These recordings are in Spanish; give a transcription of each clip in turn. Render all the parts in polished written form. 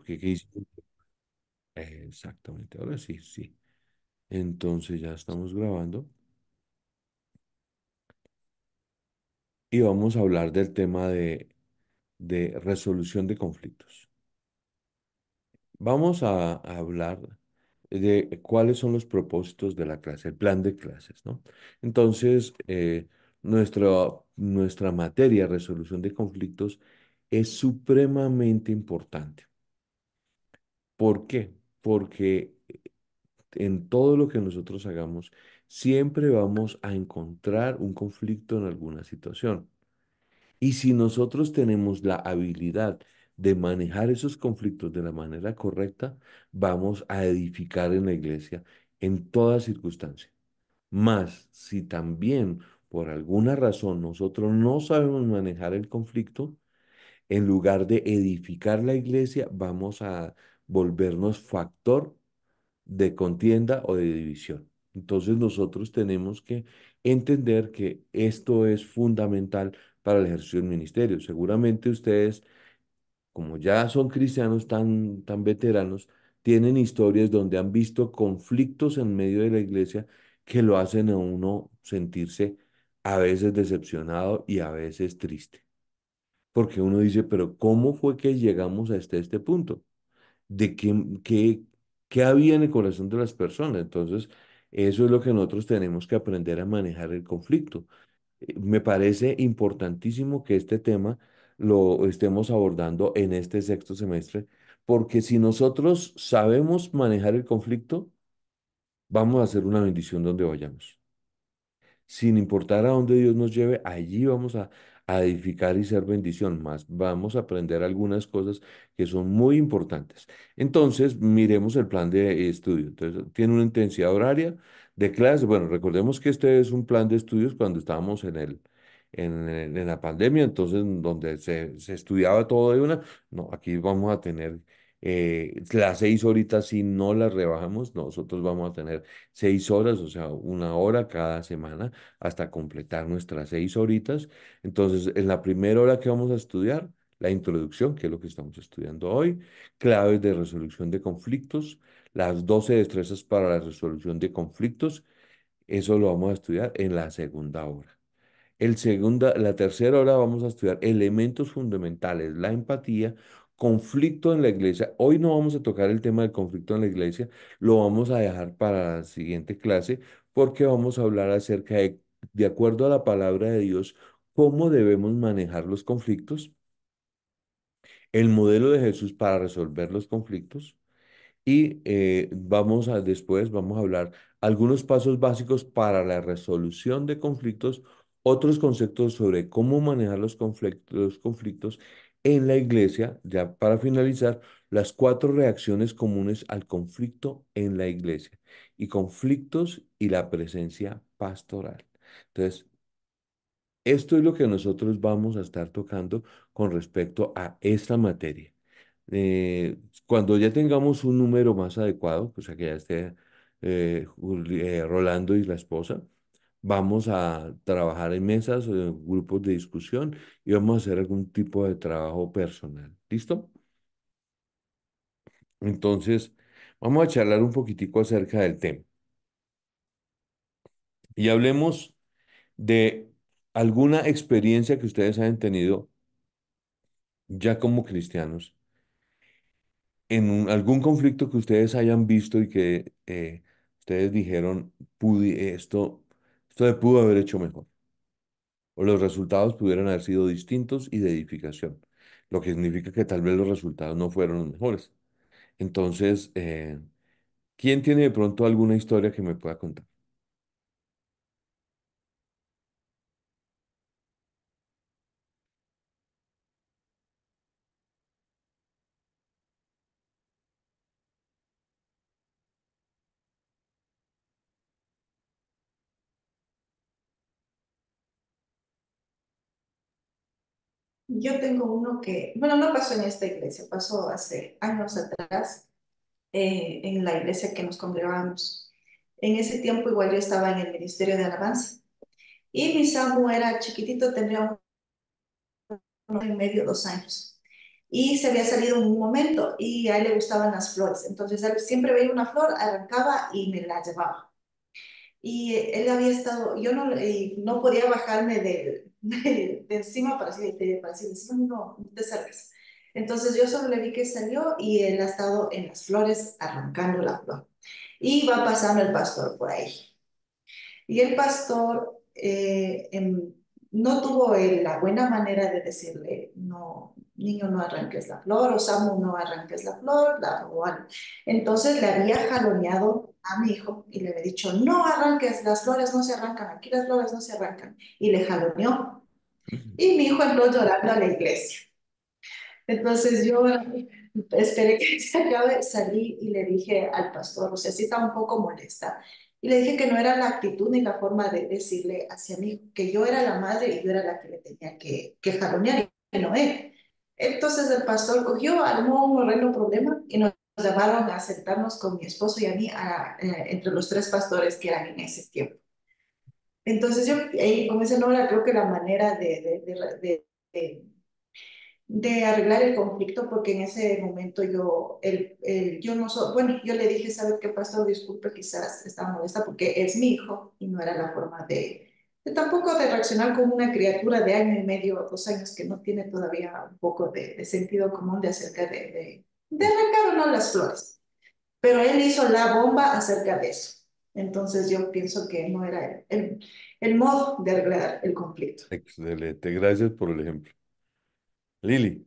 ¿Qué hice? Exactamente, ahora sí, sí. Entonces ya estamos grabando y vamos a hablar del tema de resolución de conflictos. Vamos a hablar de cuáles son los propósitos de la clase, el plan de clases, ¿no? Entonces, nuestra materia, resolución de conflictos, es supremamente importante. ¿Por qué? Porque en todo lo que nosotros hagamos, siempre vamos a encontrar un conflicto en alguna situación. Y si nosotros tenemos la habilidad de manejar esos conflictos de la manera correcta, vamos a edificar en la iglesia en toda circunstancia. Más, si también por alguna razón nosotros no sabemos manejar el conflicto, en lugar de edificar la iglesia, vamos a volvernos factor de contienda o de división. Entonces nosotros tenemos que entender que esto es fundamental para el ejercicio del ministerio. Seguramente ustedes, como ya son cristianos tan veteranos, tienen historias donde han visto conflictos en medio de la iglesia que lo hacen a uno sentirse a veces decepcionado y a veces triste. Porque uno dice, pero ¿cómo fue que llegamos hasta este punto? De qué había en el corazón de las personas. Entonces, eso es lo que nosotros tenemos que aprender a manejar el conflicto. Me parece importantísimo que este tema lo estemos abordando en este sexto semestre, porque si nosotros sabemos manejar el conflicto, vamos a hacer una bendición donde vayamos. Sin importar a dónde Dios nos lleve, allí vamos a edificar y ser bendición más. Vamos a aprender algunas cosas que son muy importantes. Entonces, miremos el plan de estudio. Entonces, tiene una intensidad horaria de clase. Bueno, recordemos que este es un plan de estudios cuando estábamos en la pandemia, entonces, donde se estudiaba todo de una. No, aquí vamos a tener las 6 horitas, si no las rebajamos, nosotros vamos a tener 6 horas, o sea, una hora cada semana hasta completar nuestras 6 horitas. Entonces, en la primera hora que vamos a estudiar, la introducción, que es lo que estamos estudiando hoy, claves de resolución de conflictos, las 12 destrezas para la resolución de conflictos, eso lo vamos a estudiar en la segunda hora. La tercera hora vamos a estudiar elementos fundamentales, la empatía, conflicto en la iglesia. Hoy no vamos a tocar el tema del conflicto en la iglesia, lo vamos a dejar para la siguiente clase porque vamos a hablar acerca de acuerdo a la palabra de Dios, cómo debemos manejar los conflictos, el modelo de Jesús para resolver los conflictos y después vamos a hablar algunos pasos básicos para la resolución de conflictos, otros conceptos sobre cómo manejar los conflictos en la iglesia, ya para finalizar, las 4 reacciones comunes al conflicto en la iglesia y conflictos y la presencia pastoral. Entonces, esto es lo que nosotros vamos a estar tocando con respecto a esta materia. Cuando ya tengamos un número más adecuado, o sea que ya esté Rolando y la esposa, vamos a trabajar en mesas o en grupos de discusión y vamos a hacer algún tipo de trabajo personal. ¿Listo? Entonces, vamos a charlar un poquitico acerca del tema y hablemos de alguna experiencia que ustedes hayan tenido ya como cristianos en algún conflicto que ustedes hayan visto y que ustedes dijeron, esto se pudo haber hecho mejor, o los resultados pudieran haber sido distintos y de edificación, lo que significa que tal vez los resultados no fueron los mejores. Entonces, ¿quién tiene de pronto alguna historia que me pueda contar? Yo tengo uno que, bueno, no pasó en esta iglesia, pasó hace años atrás en la iglesia que nos congregábamos. En ese tiempo igual yo estaba en el Ministerio de Alabanza y mi Samu era chiquitito, tendría 1 año y medio, 2 años. y se había salido en un momento y a él le gustaban las flores. Entonces él siempre veía una flor, arrancaba y me la llevaba. Y él había estado, yo no, no podía bajarme de encima para decir, encima no, no te salgas. Entonces yo solo le vi que salió y él ha estado en las flores arrancando la flor. Y va pasando el pastor por ahí. Y el pastor no tuvo la buena manera de decirle, no, niño, no arranques la flor, o Samu, no arranques la flor, o algo. Entonces le había jaloneado a mi hijo y le había dicho, no arranques, las flores no se arrancan, aquí las flores no se arrancan. Y le jaloneó. Y mi hijo entró llorando a la iglesia. Entonces yo esperé que se acabe, salí y le dije al pastor, o sea, sí estaba un poco molesta, y le dije que no era la actitud ni la forma de decirle hacia mí, que yo era la madre y yo era la que le tenía que jalonear y no él. Entonces el pastor cogió, armó un horrendo problema y nos llamaron a sentarnos con mi esposo y a mí, entre los tres pastores que eran en ese tiempo. Entonces yo, ahí, como ese no era creo que la manera de de arreglar el conflicto porque en ese momento yo no soy, bueno, yo le dije, ¿sabe qué, pastor? Disculpe, quizás está molesta porque es mi hijo y no era la forma de tampoco de reaccionar como una criatura de año y medio o 2 años que no tiene todavía un poco de sentido común de acerca de arrancar o no las flores. Pero él hizo la bomba acerca de eso. Entonces yo pienso que no era el modo de arreglar el conflicto. Excelente, gracias por el ejemplo. Lili,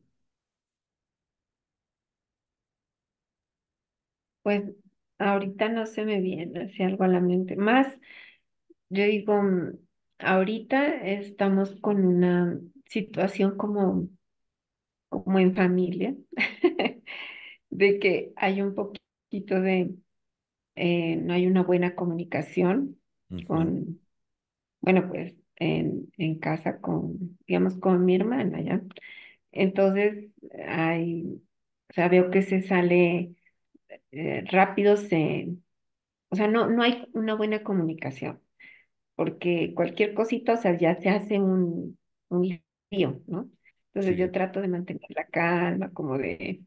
Pues ahorita no se me viene así algo a la mente. Más, yo digo, ahorita estamos con una situación como en familia, de que hay un poquito no hay una buena comunicación ujú, con, bueno, pues en casa digamos, con mi hermana, ¿ya? Entonces, o sea, veo que se sale rápido, o sea, no hay una buena comunicación, porque cualquier cosita, o sea, ya se hace un lío, ¿no? Entonces yo sí, trato de mantener la calma, como de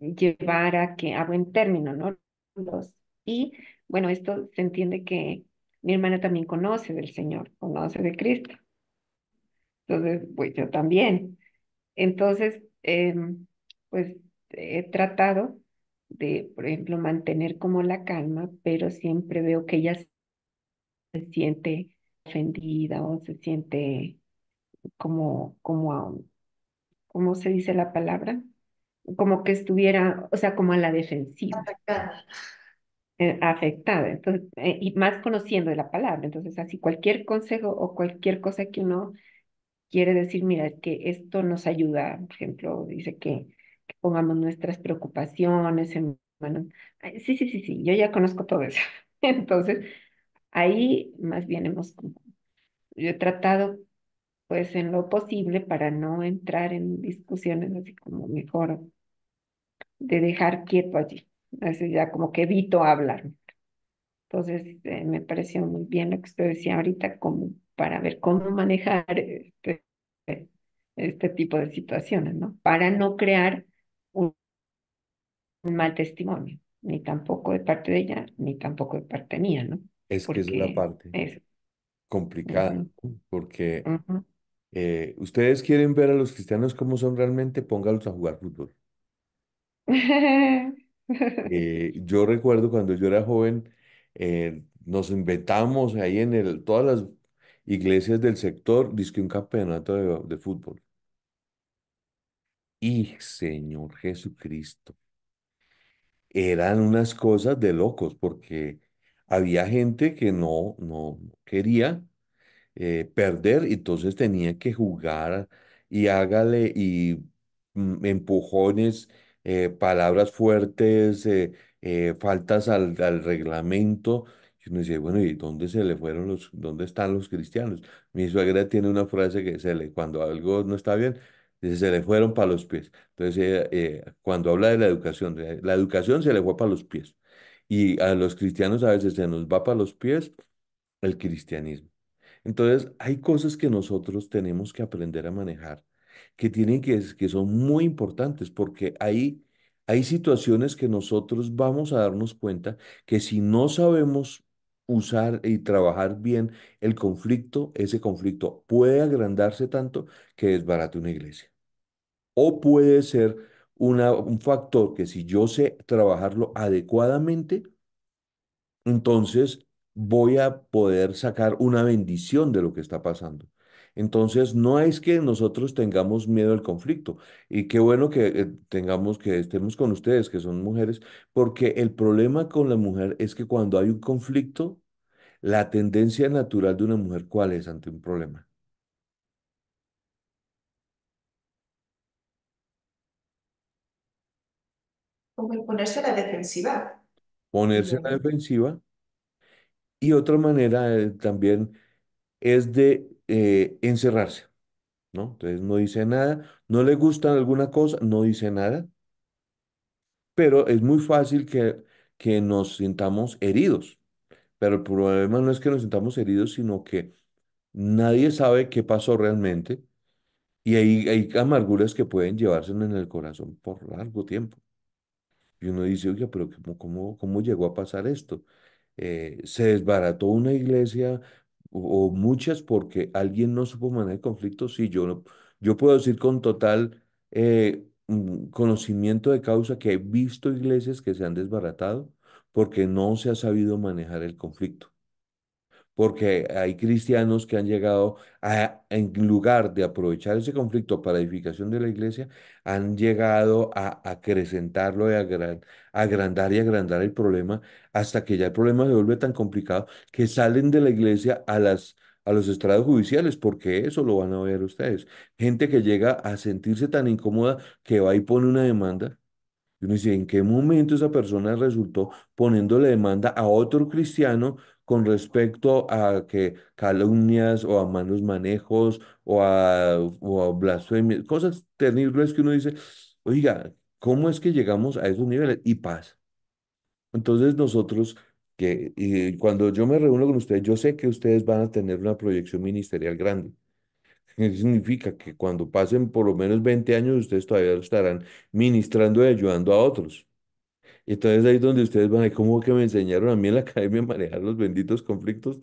llevar a buen término, ¿no? Los, y bueno, esto se entiende que mi hermana también conoce del Señor, conoce de Cristo. Entonces, pues yo también. Entonces, pues he tratado de, por ejemplo, mantener como la calma, pero siempre veo que ella se siente ofendida o se siente ¿cómo se dice la palabra? Como que estuviera, o sea, como a la defensiva, Acá. afectada. Entonces, y más conociendo de la palabra. Entonces, así cualquier consejo o cualquier cosa que uno quiere decir, mira, es que esto nos ayuda, por ejemplo, dice que pongamos nuestras preocupaciones en manos. Ay, sí, sí, sí, sí, yo ya conozco todo eso. Entonces, ahí más bien yo he tratado, pues, en lo posible para no entrar en discusiones así como mejor de dejar quieto allí. Así ya como que evito hablar. Entonces, me pareció muy bien lo que usted decía ahorita, como para ver cómo manejar este tipo de situaciones, ¿no? Para no crear un mal testimonio, ni tampoco de parte de ella, ni tampoco de parte mía, ¿no? es que esa es la Porque parte es... complicada, ujú, ¿no? Porque ujú. ustedes quieren ver a los cristianos como son realmente, póngalos a jugar fútbol. Yo recuerdo cuando yo era joven, nos inventamos ahí todas las iglesias del sector, dizque un campeonato de fútbol. Y Señor Jesucristo, eran unas cosas de locos porque había gente que no quería perder, y entonces tenía que jugar y hágale y empujones, palabras fuertes, faltas al reglamento. Y uno decía, bueno, ¿y dónde se le fueron dónde están los cristianos? Mi suegra tiene una frase que cuando algo no está bien, dice, se le fueron para los pies. Entonces, cuando habla de la educación se le fue para los pies. Y a los cristianos a veces se nos va para los pies el cristianismo. Entonces, hay cosas que nosotros tenemos que aprender a manejar. que son muy importantes porque hay situaciones que nosotros vamos a darnos cuenta que si no sabemos usar y trabajar bien el conflicto, ese conflicto puede agrandarse tanto que desbarate una iglesia. O puede ser un factor que si yo sé trabajarlo adecuadamente, entonces voy a poder sacar una bendición de lo que está pasando. Entonces, no es que nosotros tengamos miedo al conflicto. Y qué bueno que tengamos, que estemos con ustedes, que son mujeres, porque el problema con la mujer es que cuando hay un conflicto, la tendencia natural de una mujer, ¿cuál es ante un problema? Como el ponerse a la defensiva, Ponerse diría a la yo. defensiva. Y otra manera también es de encerrarse, ¿no? Entonces no dice nada, no le gusta alguna cosa, no dice nada, pero es muy fácil que nos sintamos heridos. Pero el problema no es que nos sintamos heridos, sino que nadie sabe qué pasó realmente y hay amarguras que pueden llevarse en el corazón por largo tiempo. Y uno dice, oye, pero ¿cómo llegó a pasar esto? Se desbarató una iglesia o muchas porque alguien no supo manejar conflictos. Sí, yo puedo decir con total conocimiento de causa que he visto iglesias que se han desbaratado porque no se ha sabido manejar el conflicto, porque hay cristianos que han llegado en lugar de aprovechar ese conflicto para edificación de la iglesia, han llegado a acrecentarlo y agrandar y agrandar el problema hasta que ya el problema se vuelve tan complicado que salen de la iglesia a los estrados judiciales, porque eso lo van a ver ustedes. Gente que llega a sentirse tan incómoda que va y pone una demanda. Y uno dice, ¿en qué momento esa persona resultó poniéndole demanda a otro cristiano con respecto a que calumnias o a malos manejos o a blasfemias, cosas terribles que uno dice, oiga, ¿cómo es que llegamos a esos niveles? Y pasa. Entonces nosotros, y cuando yo me reúno con ustedes, yo sé que ustedes van a tener una proyección ministerial grande. Eso significa que cuando pasen por lo menos 20 años, ustedes todavía estarán ministrando y ayudando a otros. Y entonces ahí es donde ustedes van a ver cómo que me enseñaron a mí en la academia a manejar los benditos conflictos.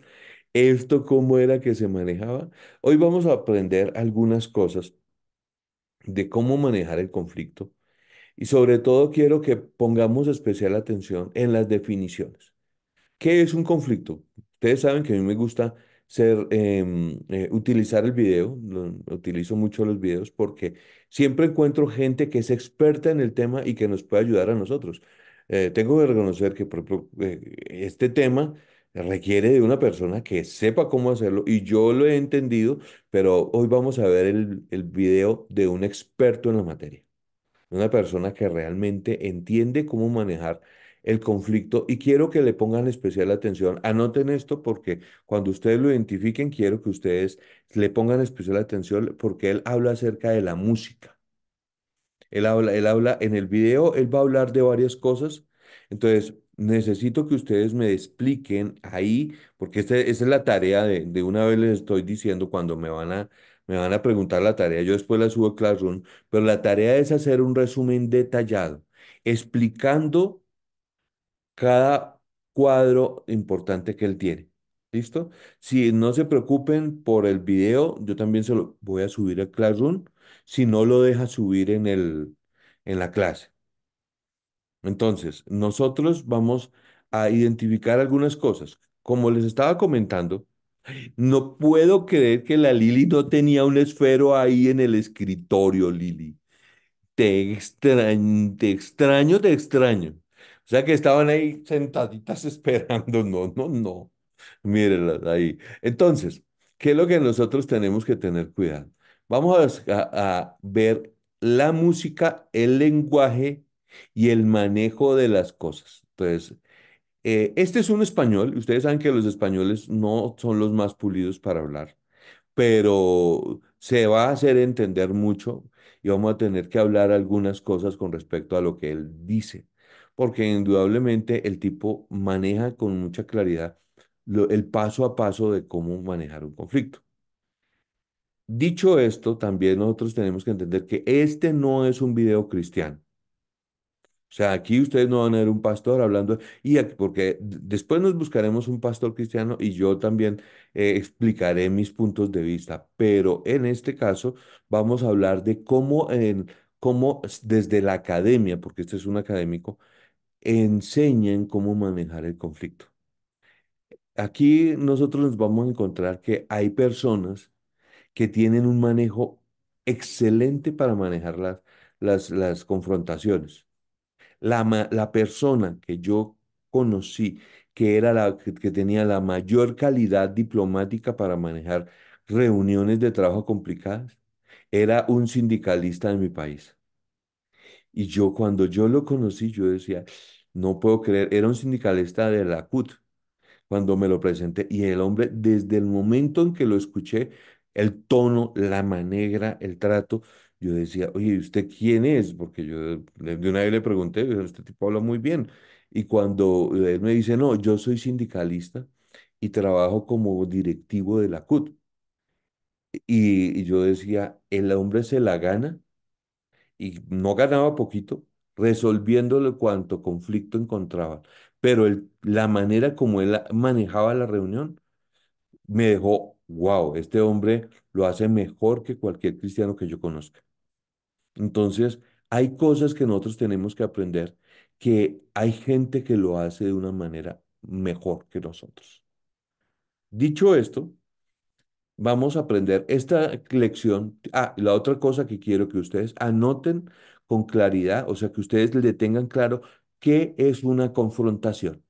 Esto cómo era que se manejaba. Hoy vamos a aprender algunas cosas de cómo manejar el conflicto. Y sobre todo quiero que pongamos especial atención en las definiciones. ¿Qué es un conflicto? Ustedes saben que a mí me gusta utilizar el video, utilizo mucho los videos porque siempre encuentro gente que es experta en el tema y que nos puede ayudar a nosotros. Tengo que reconocer que, por ejemplo, este tema requiere de una persona que sepa cómo hacerlo y yo lo he entendido, pero hoy vamos a ver el video de un experto en la materia, una persona que realmente entiende cómo manejar el conflicto y quiero que le pongan especial atención. Anoten esto porque cuando ustedes lo identifiquen, quiero que ustedes le pongan especial atención porque él habla acerca de la música. Él habla en el video, él va a hablar de varias cosas. Entonces, necesito que ustedes me expliquen ahí, porque esa es la tarea de una vez les estoy diciendo cuando me van a preguntar la tarea, yo después la subo a Classroom, pero la tarea es hacer un resumen detallado, explicando cada cuadro importante que él tiene. ¿Listo? Si no se preocupen por el video, yo también se lo voy a subir a Classroom, si no lo deja subir en la clase. Entonces, nosotros vamos a identificar algunas cosas. Como les estaba comentando, no puedo creer que la Lili no tenía un esfero ahí en el escritorio, Lili. Te extraño, te extraño. O sea que estaban ahí sentaditas esperando. No, no, no. Mírenlas ahí. Entonces, ¿qué es lo que nosotros tenemos que tener cuidado? Vamos a ver la música, el lenguaje y el manejo de las cosas. Entonces, este es un español. Ustedes saben que los españoles no son los más pulidos para hablar, pero se va a hacer entender mucho y vamos a tener que hablar algunas cosas con respecto a lo que él dice, porque indudablemente el tipo maneja con mucha claridad el paso a paso de cómo manejar un conflicto. Dicho esto, también nosotros tenemos que entender que este no es un video cristiano. O sea, aquí ustedes no van a ver un pastor hablando, porque después nos buscaremos un pastor cristiano y yo también explicaré mis puntos de vista, pero en este caso vamos a hablar de cómo desde la academia, porque este es un académico, enseñan cómo manejar el conflicto. Aquí nosotros nos vamos a encontrar que hay personas que tienen un manejo excelente para manejar las confrontaciones. La persona que yo conocí, que era que tenía la mayor calidad diplomática para manejar reuniones de trabajo complicadas, era un sindicalista de mi país. Y yo cuando yo lo conocí, yo decía, no puedo creer, era un sindicalista de la CUT cuando me lo presenté. Y el hombre, desde el momento en que lo escuché, el tono, la manera, el trato, yo decía, oye, ¿y usted quién es? Porque yo de una vez le pregunté, este tipo habla muy bien. Y cuando él me dice, no, yo soy sindicalista y trabajo como directivo de la CUT. Y yo decía, el hombre se la gana y no ganaba poquito, resolviéndole cuanto conflicto encontraba. Pero la manera como él manejaba la reunión me dejó, wow, este hombre lo hace mejor que cualquier cristiano que yo conozca. Entonces, hay cosas que nosotros tenemos que aprender, que hay gente que lo hace de una manera mejor que nosotros. Dicho esto, vamos a aprender esta lección. Ah, la otra cosa que quiero que ustedes anoten con claridad, o sea, que ustedes le tengan claro qué es una confrontación,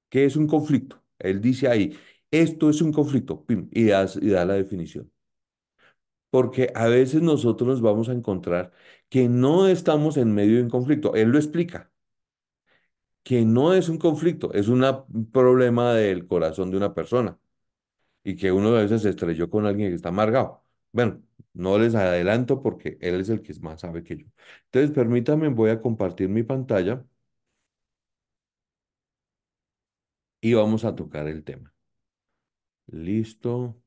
qué es un conflicto. Él dice ahí, esto es un conflicto, pim, y da la definición. Porque a veces nosotros nos vamos a encontrar que no estamos en medio de un conflicto. Él lo explica, que no es un conflicto, es un problema del corazón de una persona y que uno a veces se estrelló con alguien que está amargado. Bueno, no les adelanto porque él es el que más sabe que yo. Entonces, permítanme, voy a compartir mi pantalla y vamos a tocar el tema. Listo.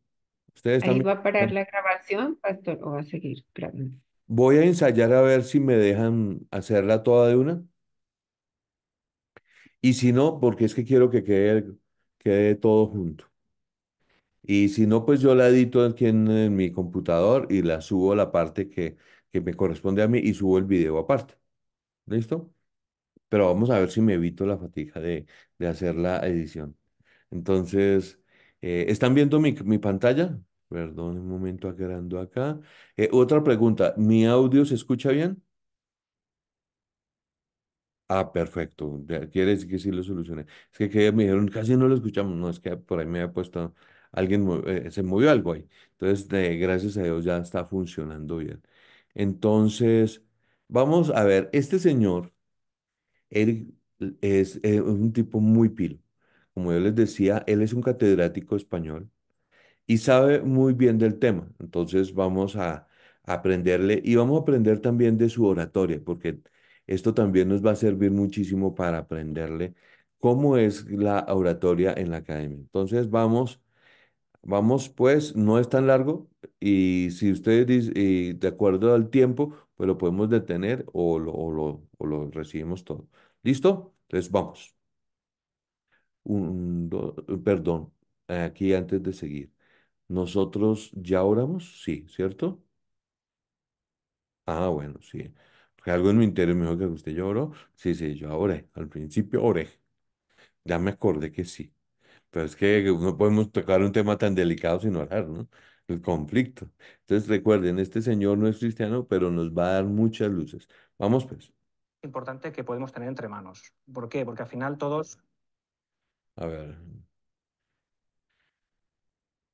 Ustedes Ahí también. va a parar la grabación, pastor, o va a seguir grabando. Voy a ensayar a ver si me dejan hacerla toda de una. Y si no, porque es que quiero que quede todo junto. Y si no, pues yo la edito aquí en mi computador y la subo a la parte que me corresponde a mí y subo el video aparte. ¿Listo? Pero vamos a ver si me evito la fatiga de hacer la edición. Entonces, ¿están viendo mi pantalla? Perdón, un momento agrando acá. Otra pregunta, ¿mi audio se escucha bien? Ah, perfecto. Ya quiere decir que sí lo solucioné. Es que me dijeron, casi no lo escuchamos. No, es que por ahí me había puesto, se movió algo ahí. Entonces, gracias a Dios ya está funcionando bien. Entonces, vamos a ver, este señor, él es un tipo muy pilo. Como yo les decía, él es un catedrático español y sabe muy bien del tema. Entonces vamos a aprenderle y vamos a aprender también de su oratoria, porque esto también nos va a servir muchísimo para aprenderle cómo es la oratoria en la academia. Entonces vamos pues, no es tan largo y si ustedes y de acuerdo al tiempo, pues lo podemos detener o lo recibimos todo. ¿Listo? Entonces vamos. Perdón, aquí antes de seguir. ¿Nosotros ya oramos? Sí, ¿cierto? Ah, bueno, sí. Porque algo en mi interior me dijo que usted ya oró. Sí, sí, yo oré. Al principio oré. Ya me acordé que sí. Pero es que no podemos tocar un tema tan delicado sin orar, ¿no? El conflicto. Entonces recuerden, este señor no es cristiano, pero nos va a dar muchas luces. Vamos pues. Importante que podemos tener entre manos. ¿Por qué? Porque al final todos... A ver.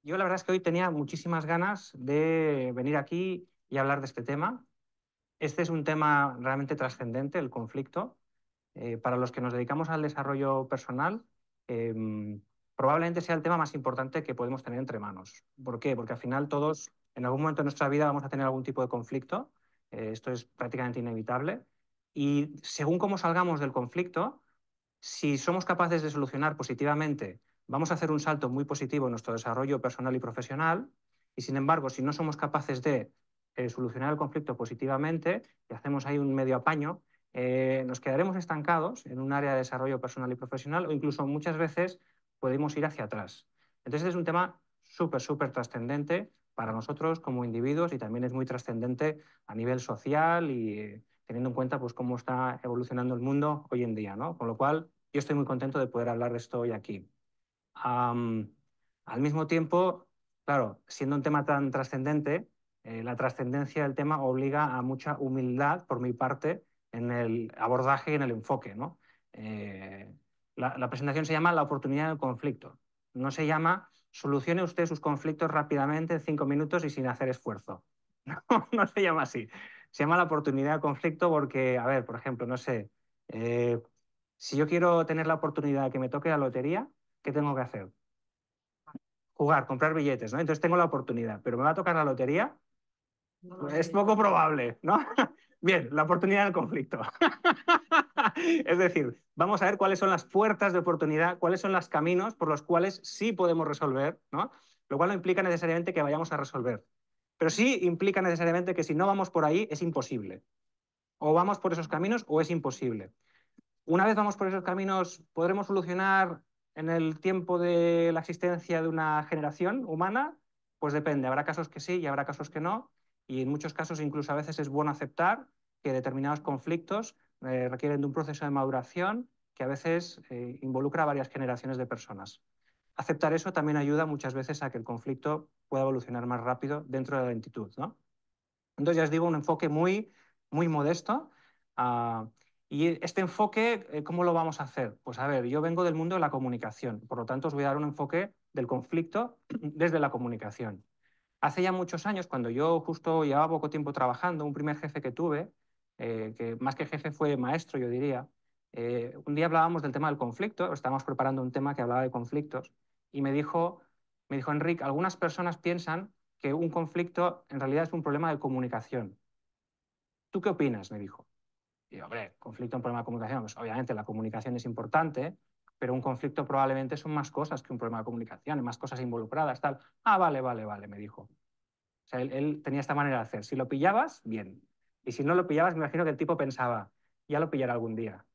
Yo la verdad es que hoy tenía muchísimas ganas de venir aquí y hablar de este tema. Este es un tema realmente trascendente, el conflicto. Para los que nos dedicamos al desarrollo personal, probablemente sea el tema más importante que podemos tener entre manos. ¿Por qué? Porque al final todos, en algún momento de nuestra vida, vamos a tener algún tipo de conflicto. Esto es prácticamente inevitable. Y según cómo salgamos del conflicto, si somos capaces de solucionar positivamente, vamos a hacer un salto muy positivo en nuestro desarrollo personal y profesional. y sin embargo, si no somos capaces de solucionar el conflicto positivamente y hacemos ahí un medio apaño, nos quedaremos estancados en un área de desarrollo personal y profesional o incluso muchas veces podemos ir hacia atrás. Entonces es un tema súper, súper trascendente para nosotros como individuos y también es muy trascendente a nivel social y teniendo en cuenta pues, cómo está evolucionando el mundo hoy en día, ¿no? Con lo cual, yo estoy muy contento de poder hablar de esto hoy aquí. Al mismo tiempo, claro, siendo un tema tan trascendente, la trascendencia del tema obliga a mucha humildad por mi parte en el abordaje y en el enfoque, ¿no? La presentación se llama La oportunidad del conflicto. No se llama Solucione usted sus conflictos rápidamente en 5 minutos y sin hacer esfuerzo. No, no se llama así. Se llama La oportunidad del conflicto porque, a ver, por ejemplo, no sé, eh, si yo quiero tener la oportunidad de que me toque la lotería, ¿qué tengo que hacer? Jugar, comprar billetes, ¿no? Entonces tengo la oportunidad, pero ¿me va a tocar la lotería? Es poco probable, ¿no? Bien, la oportunidad del conflicto. Es decir, vamos a ver cuáles son las puertas de oportunidad, cuáles son los caminos por los cuales sí podemos resolver, ¿no? Lo cual no implica necesariamente que vayamos a resolver, pero sí implica necesariamente que si no vamos por ahí es imposible. O vamos por esos caminos o es imposible. Una vez vamos por esos caminos, ¿podremos solucionar en el tiempo de la existencia de una generación humana? Pues depende, habrá casos que sí y habrá casos que no, y en muchos casos incluso a veces es bueno aceptar que determinados conflictos requieren de un proceso de maduración que a veces involucra a varias generaciones de personas. Aceptar eso también ayuda muchas veces a que el conflicto pueda evolucionar más rápido dentro de la lentitud, ¿no? Entonces, ya os digo, un enfoque muy, muy modesto. Uh, y este enfoque, ¿cómo lo vamos a hacer? Pues a ver, yo vengo del mundo de la comunicación, por lo tanto os voy a dar un enfoque del conflicto desde la comunicación. Hace ya muchos años, cuando yo justo llevaba poco tiempo trabajando, un primer jefe que tuve, que más que jefe fue maestro, yo diría, un día hablábamos del tema del conflicto, estábamos preparando un tema que hablaba de conflictos, y me dijo, Enric, algunas personas piensan que un conflicto en realidad es un problema de comunicación. ¿Tú qué opinas? Me dijo. Y yo, hombre, conflicto es un problema de comunicación. Pues obviamente la comunicación es importante, pero un conflicto probablemente son más cosas que un problema de comunicación, hay más cosas involucradas, tal. Ah, vale, vale, vale, me dijo. O sea, él tenía esta manera de hacer. Si lo pillabas, bien. Y si no lo pillabas, me imagino que el tipo pensaba, ya lo pillará algún día.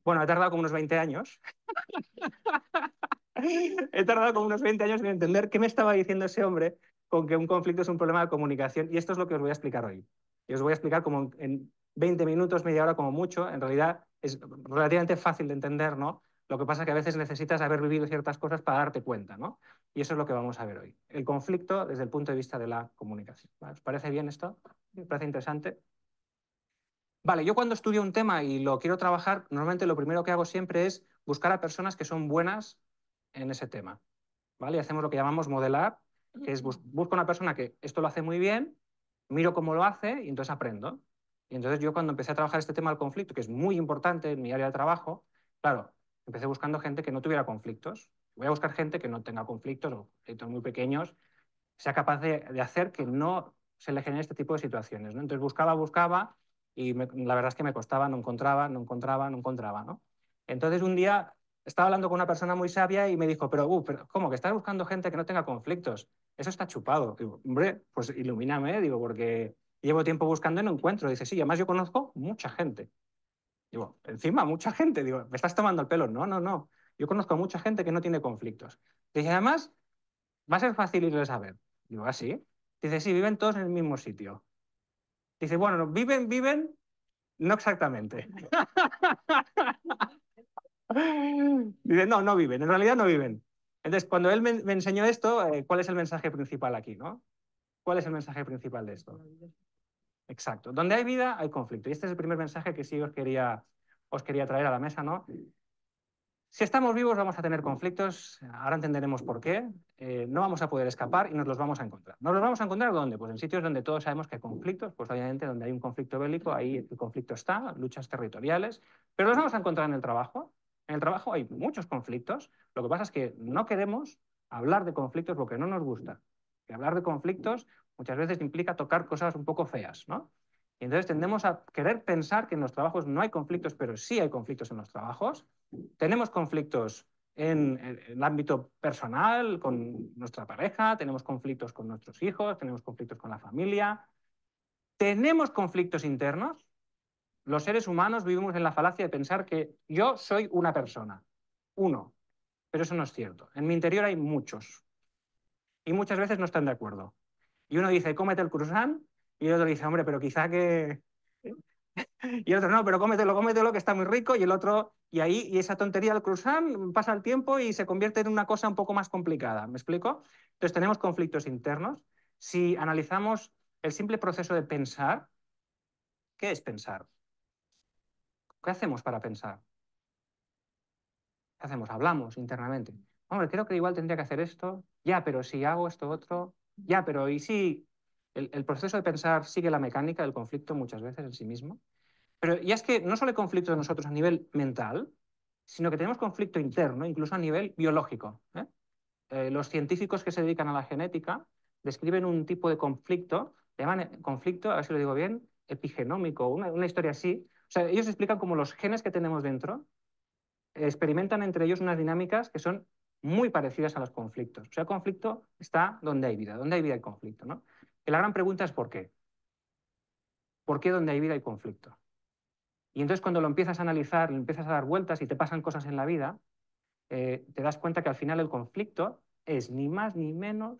Bueno, he tardado como unos 20 años. He tardado como unos 20 años en entender qué me estaba diciendo ese hombre con que un conflicto es un problema de comunicación. Y esto es lo que os voy a explicar hoy. Y os voy a explicar como en 20 minutos, media hora como mucho. En realidad es relativamente fácil de entender, ¿no? Lo que pasa es que a veces necesitas haber vivido ciertas cosas para darte cuenta, ¿no? Y eso es lo que vamos a ver hoy. El conflicto desde el punto de vista de la comunicación. ¿Vale? ¿Os parece bien esto? ¿Os parece interesante? Vale, yo cuando estudio un tema y lo quiero trabajar, normalmente lo primero que hago siempre es buscar a personas que son buenas en ese tema. ¿Vale? Y hacemos lo que llamamos modelar, que es busco una persona que esto lo hace muy bien, miro cómo lo hace y entonces aprendo. Y entonces yo cuando empecé a trabajar este tema del conflicto, que es muy importante en mi área de trabajo, claro, empecé buscando gente que no tuviera conflictos. Voy a buscar gente que no tenga conflictos o conflictos muy pequeños, sea capaz de hacer que no se le genere este tipo de situaciones, ¿no? Entonces buscaba y la verdad es que me costaba, no encontraba, ¿no? Entonces un día estaba hablando con una persona muy sabia y me dijo, pero ¿cómo? ¿Que estás buscando gente que no tenga conflictos? Eso está chupado. Digo, hombre, pues ilumíname, digo, porque llevo tiempo buscando y no encuentro. Dice, sí, además yo conozco mucha gente. Digo, encima, mucha gente. Digo, ¿me estás tomando el pelo? No, no, no. Yo conozco a mucha gente que no tiene conflictos. Dice, además, va a ser fácil irles a ver. Digo, ¿ah, sí? Dice, sí, viven todos en el mismo sitio. Dice, bueno, no, viven, no exactamente. Dice, no, no viven, en realidad no viven. Entonces, cuando él me enseñó esto, ¿cuál es el mensaje principal aquí, no? ¿Cuál es el mensaje principal de esto? Exacto. Donde hay vida, hay conflicto. Y este es el primer mensaje que sí os quería traer a la mesa, ¿no? Si estamos vivos vamos a tener conflictos, ahora entenderemos por qué, no vamos a poder escapar y nos los vamos a encontrar. ¿Nos los vamos a encontrar dónde? Pues en sitios donde todos sabemos que hay conflictos, pues obviamente donde hay un conflicto bélico, ahí el conflicto está, luchas territoriales, pero los vamos a encontrar en el trabajo. En el trabajo hay muchos conflictos, lo que pasa es que no queremos hablar de conflictos porque no nos gusta. Y hablar de conflictos muchas veces implica tocar cosas un poco feas, ¿no? Y entonces tendemos a querer pensar que en los trabajos no hay conflictos, pero sí hay conflictos en los trabajos. Tenemos conflictos en el ámbito personal, con nuestra pareja, tenemos conflictos con nuestros hijos, tenemos conflictos con la familia, tenemos conflictos internos. Los seres humanos vivimos en la falacia de pensar que yo soy una persona, uno, pero eso no es cierto. En mi interior hay muchos y muchas veces no están de acuerdo. Y uno dice, cómete el croissant, y el otro dice, hombre, pero quizá que... Y el otro, no, pero cómetelo, que está muy rico, y el otro, y ahí, y esa tontería del croissant pasa el tiempo y se convierte en una cosa un poco más complicada. ¿Me explico? Entonces tenemos conflictos internos. Si analizamos el simple proceso de pensar, ¿qué es pensar? ¿Qué hacemos para pensar? ¿Qué hacemos? Hablamos internamente. Hombre, creo que igual tendría que hacer esto. Ya, pero si hago esto otro. Ya, pero ¿y si el proceso de pensar sigue la mecánica del conflicto muchas veces en sí mismo? Pero ya es que no solo hay conflicto de nosotros a nivel mental, sino que tenemos conflicto interno, incluso a nivel biológico. Los científicos que se dedican a la genética describen un tipo de conflicto, le llaman conflicto, a ver si lo digo bien, epigenómico, una historia así. O sea, ellos explican cómo los genes que tenemos dentro experimentan entre ellos unas dinámicas que son muy parecidas a los conflictos. O sea, el conflicto está donde hay vida hay conflicto, ¿no? Y la gran pregunta es ¿por qué? ¿Por qué donde hay vida hay conflicto? Y entonces cuando lo empiezas a analizar, le empiezas a dar vueltas y te pasan cosas en la vida, te das cuenta que al final el conflicto es ni más ni menos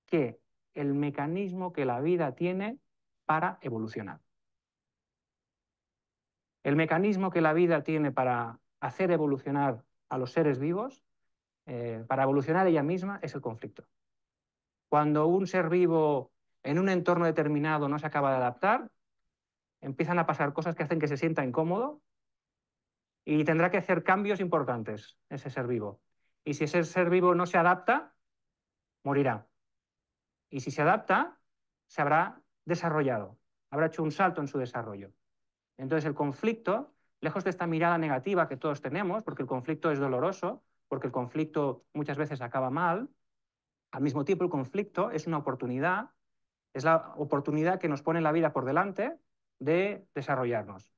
que el mecanismo que la vida tiene para evolucionar. El mecanismo que la vida tiene para hacer evolucionar a los seres vivos, para evolucionar ella misma, es el conflicto. Cuando un ser vivo en un entorno determinado no se acaba de adaptar, empiezan a pasar cosas que hacen que se sienta incómodo y tendrá que hacer cambios importantes ese ser vivo. Y si ese ser vivo no se adapta, morirá. Y si se adapta, se habrá desarrollado, habrá hecho un salto en su desarrollo. Entonces el conflicto, lejos de esta mirada negativa que todos tenemos, porque el conflicto es doloroso, porque el conflicto muchas veces acaba mal, al mismo tiempo el conflicto es una oportunidad, es la oportunidad que nos pone la vida por delante de desarrollarnos.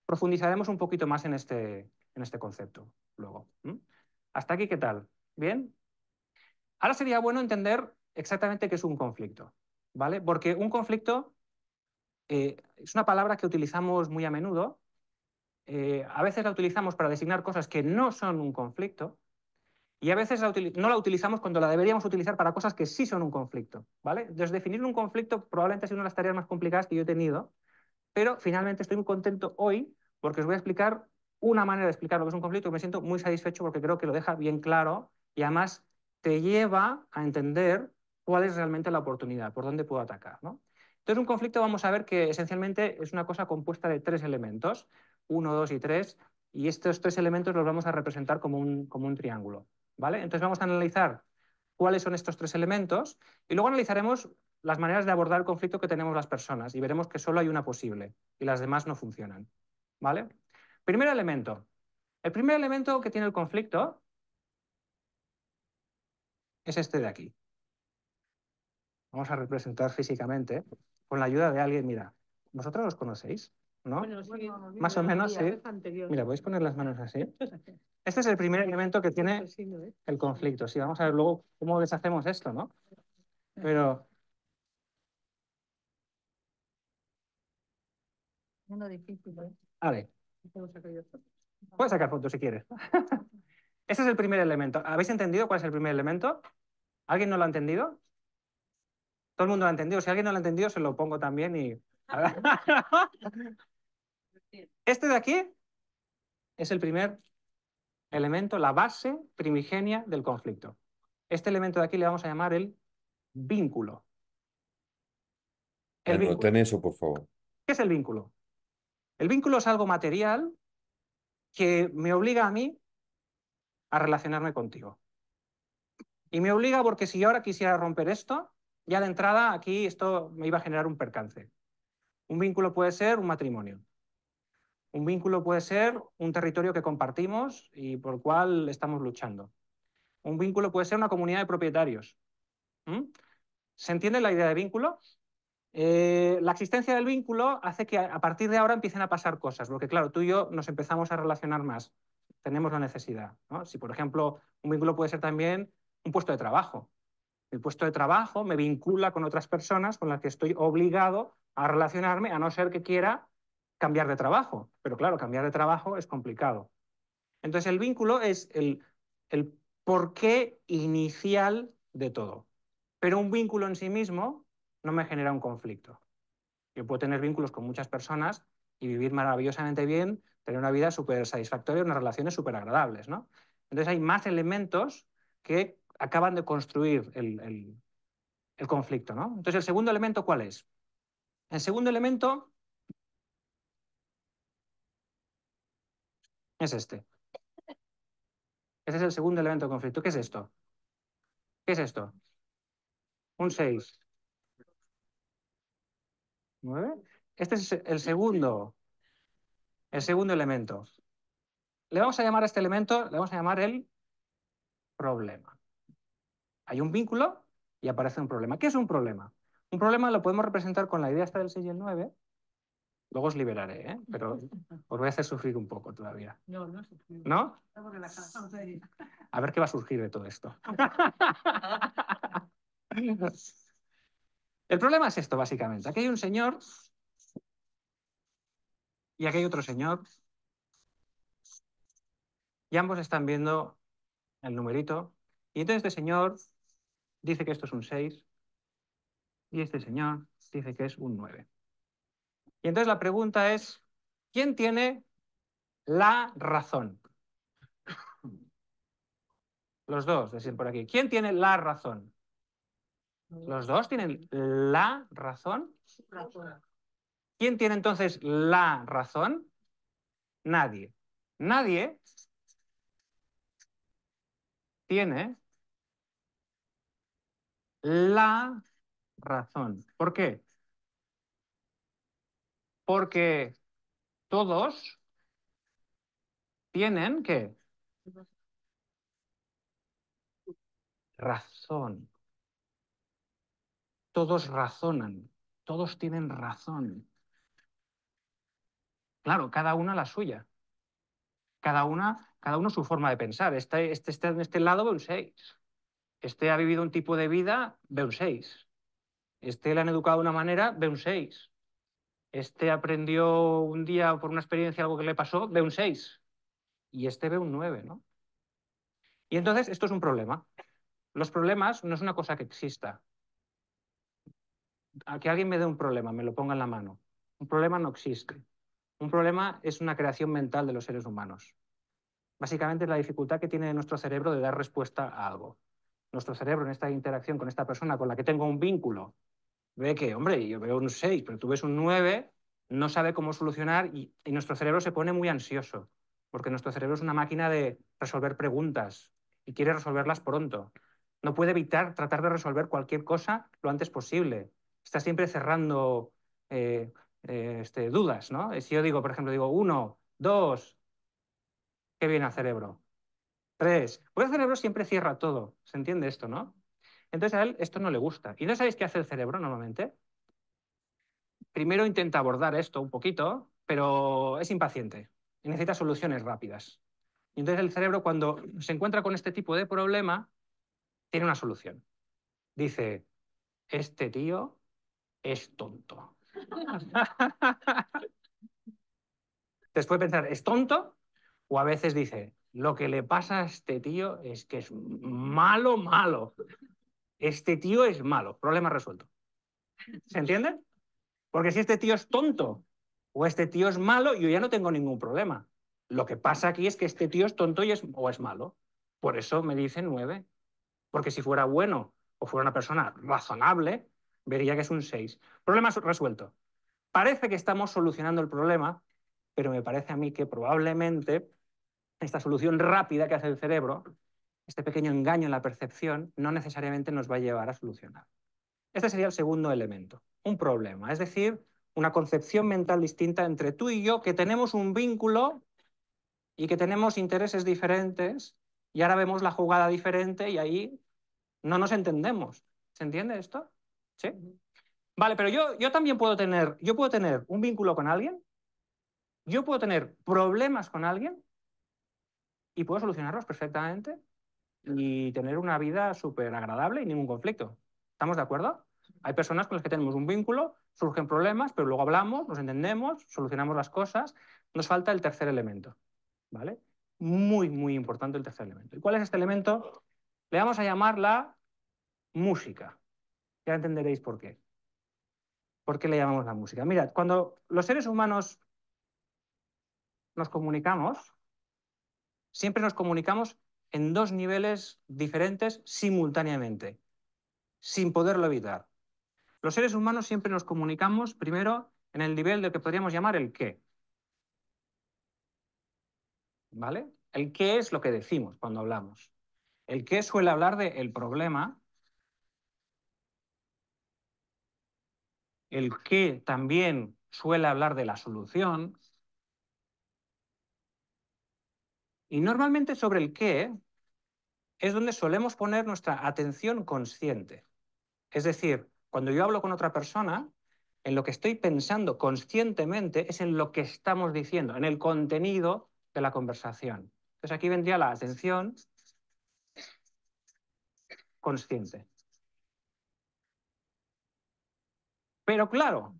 Profundizaremos un poquito más en este concepto luego. ¿Hasta aquí qué tal? ¿Bien? Ahora sería bueno entender exactamente qué es un conflicto, ¿vale? Porque un conflicto es una palabra que utilizamos muy a menudo. A veces la utilizamos para designar cosas que no son un conflicto y a veces no la utilizamos cuando la deberíamos utilizar para cosas que sí son un conflicto, ¿vale? Entonces, definir un conflicto probablemente ha sido una de las tareas más complicadas que yo he tenido, pero finalmente estoy muy contento hoy porque os voy a explicar una manera de explicar lo que es un conflicto que me siento muy satisfecho porque creo que lo deja bien claro y además te lleva a entender cuál es realmente la oportunidad, por dónde puedo atacar, ¿no? Entonces, un conflicto vamos a ver que esencialmente es una cosa compuesta de tres elementos, uno, dos y tres, y estos tres elementos los vamos a representar como un triángulo, ¿vale? Entonces vamos a analizar cuáles son estos tres elementos y luego analizaremos las maneras de abordar el conflicto que tenemos las personas y veremos que solo hay una posible y las demás no funcionan, ¿vale? Primer elemento. El primer elemento que tiene el conflicto es este de aquí. Vamos a representar físicamente con la ayuda de alguien. Mira, vosotros los conocéis, ¿no? Bueno, sí, Más o menos, sí. vez anterior. Mira, podéis poner las manos así. Este es el primer elemento que tiene Sí, ¿no? el conflicto. Sí, vamos a ver luego cómo deshacemos esto, ¿no? Pero, Uno difícil, ¿eh? a ver, ¿Puedo sacar yo otro? puedes sacar fotos si quieres. Este es el primer elemento. ¿Habéis entendido cuál es el primer elemento? ¿Alguien no lo ha entendido? Todo el mundo lo ha entendido. Si alguien no lo ha entendido, se lo pongo también y... Este de aquí es el primer elemento, la base primigenia del conflicto. Este elemento de aquí le vamos a llamar el vínculo. El vínculo. Anoten eso, por favor. ¿Qué es el vínculo? El vínculo es algo material que me obliga a mí a relacionarme contigo. Y me obliga porque si yo ahora quisiera romper esto, ya de entrada aquí esto me iba a generar un percance. Un vínculo puede ser un matrimonio. Un vínculo puede ser un territorio que compartimos y por el cual estamos luchando. Un vínculo puede ser una comunidad de propietarios. ¿Se entiende la idea de vínculo? La existencia del vínculo hace que a partir de ahora empiecen a pasar cosas, porque claro, tú y yo nos empezamos a relacionar más. tenemos la necesidad, ¿no? Si, por ejemplo, un vínculo puede ser también un puesto de trabajo. El puesto de trabajo me vincula con otras personas con las que estoy obligado a relacionarme, a no ser que quiera cambiar de trabajo. Pero claro, cambiar de trabajo es complicado. Entonces, el vínculo es el porqué inicial de todo. Pero un vínculo en sí mismo no me genera un conflicto. Yo puedo tener vínculos con muchas personas y vivir maravillosamente bien, tener una vida súper satisfactoria, unas relaciones súper agradables, ¿no? Entonces hay más elementos que acaban de construir el conflicto, ¿no? Entonces, ¿el segundo elemento cuál es? El segundo elemento es este. Este es el segundo elemento de conflicto. ¿Qué es esto? ¿Qué es esto? Un 6. 9. Este es el segundo elemento. Le vamos a llamar a este elemento, le vamos a llamar el problema. Hay un vínculo y aparece un problema. ¿Qué es un problema? Un problema lo podemos representar con la idea esta del 6 y el 9. Luego os liberaré, ¿eh? Pero os voy a hacer sufrir un poco todavía. No, no sufrimos. ¿No? Estamos relajados, vamos a ir. A ver qué va a surgir de todo esto. El problema es esto, básicamente. Aquí hay un señor y aquí hay otro señor y ambos están viendo el numerito. Y entonces este señor dice que esto es un 6 y este señor dice que es un 9. Y entonces la pregunta es, ¿quién tiene la razón? Los dos, decir por aquí. ¿Quién tiene la razón? ¿Los dos tienen la razón? ¿Quién tiene entonces la razón? Nadie. Nadie tiene la razón. ¿Por qué? Porque todos tienen, ¿qué? Razón. Todos razonan. Todos tienen razón. Claro, cada una la suya. Cada uno su forma de pensar. Este está en este lado, ve un 6. Este ha vivido un tipo de vida, ve un 6. Este le han educado de una manera, ve un 6. Este aprendió un día por una experiencia algo que le pasó, ve un 6. Y este ve un 9, ¿no? Y entonces esto es un problema. Los problemas no es una cosa que exista. A que alguien me dé un problema, me lo ponga en la mano. Un problema no existe. Un problema es una creación mental de los seres humanos. Básicamente es la dificultad que tiene nuestro cerebro de dar respuesta a algo. Nuestro cerebro en esta interacción con esta persona con la que tengo un vínculo ve que, hombre, yo veo un 6, pero tú ves un 9, no sabe cómo solucionar y nuestro cerebro se pone muy ansioso, porque nuestro cerebro es una máquina de resolver preguntas y quiere resolverlas pronto. No puede evitar tratar de resolver cualquier cosa lo antes posible. Está siempre cerrando dudas, ¿no? Si yo digo, por ejemplo, digo 1, 2, ¿qué viene al cerebro? 3. Pues el cerebro siempre cierra todo. ¿Se entiende esto, no? Entonces a él esto no le gusta. ¿Y no sabéis qué hace el cerebro normalmente? Primero intenta abordar esto un poquito, pero es impaciente y necesita soluciones rápidas. Y entonces el cerebro, cuando se encuentra con este tipo de problema, tiene una solución. Dice, este tío es tonto. Después de pensar, ¿es tonto? O a veces dice, lo que le pasa a este tío es que es malo, malo. Este tío es malo. Problema resuelto. ¿Se entiende? Porque si este tío es tonto o este tío es malo, yo ya no tengo ningún problema. Lo que pasa aquí es que este tío es tonto o es malo. Por eso me dice 9. Porque si fuera bueno o fuera una persona razonable, vería que es un 6. Problema resuelto. Parece que estamos solucionando el problema, pero me parece a mí que probablemente esta solución rápida que hace el cerebro, este pequeño engaño en la percepción, no necesariamente nos va a llevar a solucionar. Este sería el segundo elemento, un problema, es decir, una concepción mental distinta entre tú y yo, que tenemos un vínculo y que tenemos intereses diferentes, y ahora vemos la jugada diferente y ahí no nos entendemos. ¿Se entiende esto? ¿Sí? Vale, pero yo también puedo tener un vínculo con alguien, yo puedo tener problemas con alguien y puedo solucionarlos perfectamente y tener una vida súper agradable y ningún conflicto. ¿Estamos de acuerdo? Hay personas con las que tenemos un vínculo, surgen problemas, pero luego hablamos, nos entendemos, solucionamos las cosas. Nos falta el tercer elemento, ¿vale? Muy, muy importante el tercer elemento. ¿Y cuál es este elemento? Le vamos a llamar la música. Ya entenderéis por qué. ¿Por qué le llamamos la música? Mirad, cuando los seres humanos nos comunicamos, siempre nos comunicamos en dos niveles diferentes simultáneamente, sin poderlo evitar. Los seres humanos siempre nos comunicamos primero en el nivel de que podríamos llamar el qué, ¿vale? El qué es lo que decimos cuando hablamos. El qué suele hablar del problema, el qué también suele hablar de la solución, y normalmente sobre el qué es donde solemos poner nuestra atención consciente. Es decir, cuando yo hablo con otra persona, en lo que estoy pensando conscientemente es en lo que estamos diciendo, en el contenido de la conversación. Entonces aquí vendría la atención consciente. Pero claro,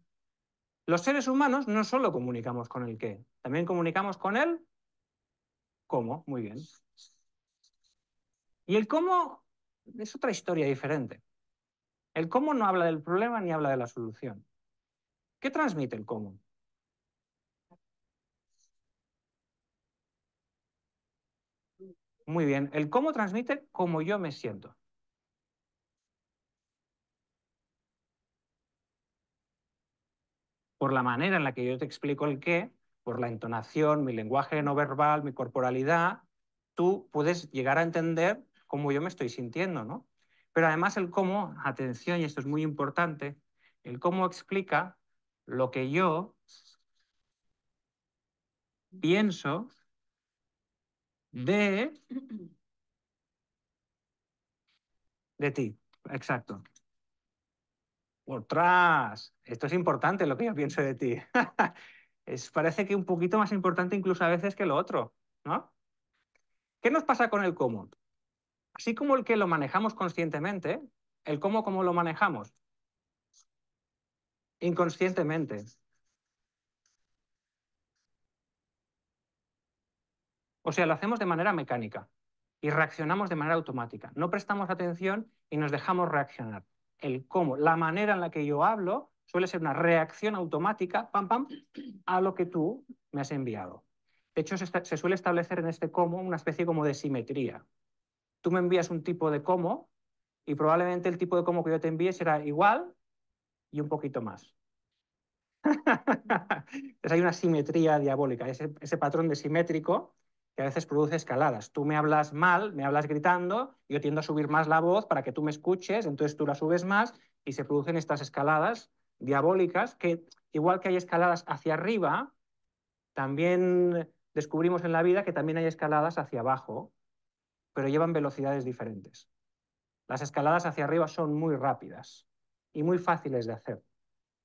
los seres humanos no solo comunicamos con el qué, también comunicamos con el cómo, muy bien. Y el cómo es otra historia diferente. El cómo no habla del problema ni habla de la solución. ¿Qué transmite el cómo? Muy bien, el cómo transmite cómo yo me siento. Por la manera en la que yo te explico el qué, por la entonación, mi lenguaje no verbal, mi corporalidad, tú puedes llegar a entender cómo yo me estoy sintiendo, ¿no? Pero además el cómo, atención, y esto es muy importante, el cómo explica lo que yo pienso de, de ti. Exacto. ¡Otras! Esto es importante lo que yo pienso de ti. Parece que un poquito más importante incluso a veces que lo otro, ¿no? ¿Qué nos pasa con el cómo? Así como el que lo manejamos conscientemente, el cómo lo manejamos inconscientemente. O sea, lo hacemos de manera mecánica y reaccionamos de manera automática. No prestamos atención y nos dejamos reaccionar. El cómo, la manera en la que yo hablo suele ser una reacción automática, pam, pam, a lo que tú me has enviado. De hecho, se suele establecer en este cómo una especie como de simetría. Tú me envías un tipo de cómo y probablemente el tipo de cómo que yo te envíe será igual y un poquito más. Entonces hay una simetría diabólica, ese patrón de simétrico que a veces produce escaladas. Tú me hablas mal, me hablas gritando, yo tiendo a subir más la voz para que tú me escuches, entonces tú la subes más y se producen estas escaladas diabólicas que, igual que hay escaladas hacia arriba, también descubrimos en la vida que también hay escaladas hacia abajo, pero llevan velocidades diferentes. Las escaladas hacia arriba son muy rápidas y muy fáciles de hacer.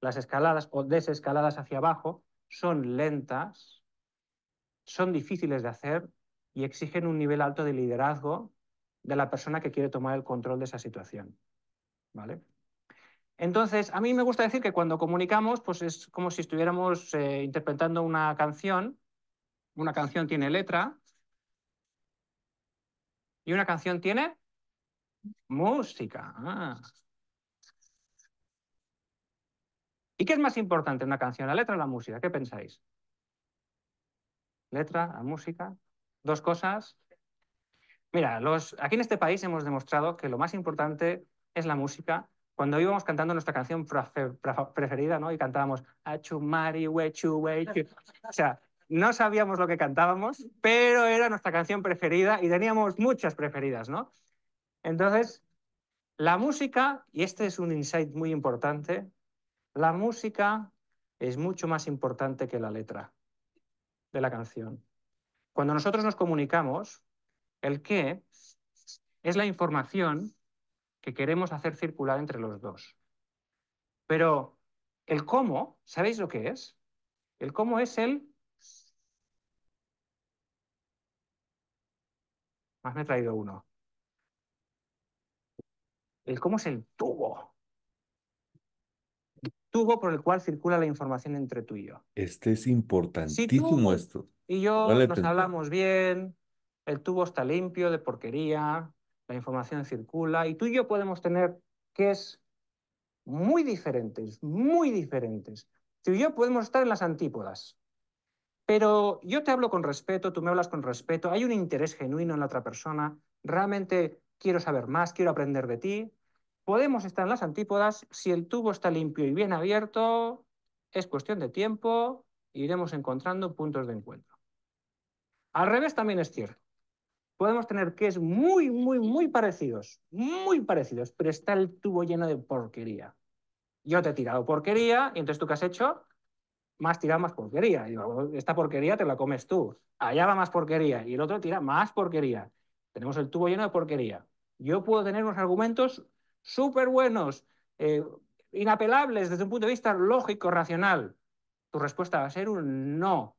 Las escaladas o desescaladas hacia abajo son lentas, son difíciles de hacer y exigen un nivel alto de liderazgo de la persona que quiere tomar el control de esa situación. ¿Vale? Entonces, a mí me gusta decir que cuando comunicamos, pues es como si estuviéramos interpretando una canción. Una canción tiene letra y una canción tiene música. Ah. ¿Y qué es más importante en una canción, la letra o la música? ¿Qué pensáis? ¿Letra, la música? ¿Dos cosas? Mira, aquí en este país hemos demostrado que lo más importante es la música. Cuando íbamos cantando nuestra canción preferida, ¿no? Y cantábamos Achu Mari Wechu Wechu. O sea, no sabíamos lo que cantábamos, pero era nuestra canción preferida y teníamos muchas preferidas, ¿no? Entonces, la música, y este es un insight muy importante, la música es mucho más importante que la letra de la canción. Cuando nosotros nos comunicamos, el qué es la información que queremos hacer circular entre los dos. Pero el cómo, ¿sabéis lo que es? El cómo es Más me he traído uno. ¿Cómo es el tubo? Tubo por el cual circula la información entre tú y yo. Este es Si importantísimo tú esto. y yo Póngale nos atención. hablamos bien, el tubo está limpio de porquería, la información circula, y tú y yo podemos tener que es muy diferentes, muy diferentes. Tú y yo podemos estar en las antípodas, pero yo te hablo con respeto, tú me hablas con respeto, hay un interés genuino en la otra persona, realmente quiero saber más, quiero aprender de ti. Podemos estar en las antípodas, si el tubo está limpio y bien abierto, es cuestión de tiempo, e iremos encontrando puntos de encuentro. Al revés también es cierto. Podemos tener que es muy parecidos, pero está el tubo lleno de porquería. Yo te he tirado porquería y entonces tú qué has hecho, más tirado más porquería. Y digo, esta porquería te la comes tú. Allá va más porquería y el otro tira más porquería. Tenemos el tubo lleno de porquería. Yo puedo tener unos argumentos súper buenos, eh, inapelables desde un punto de vista lógico, racional. Tu respuesta va a ser un no.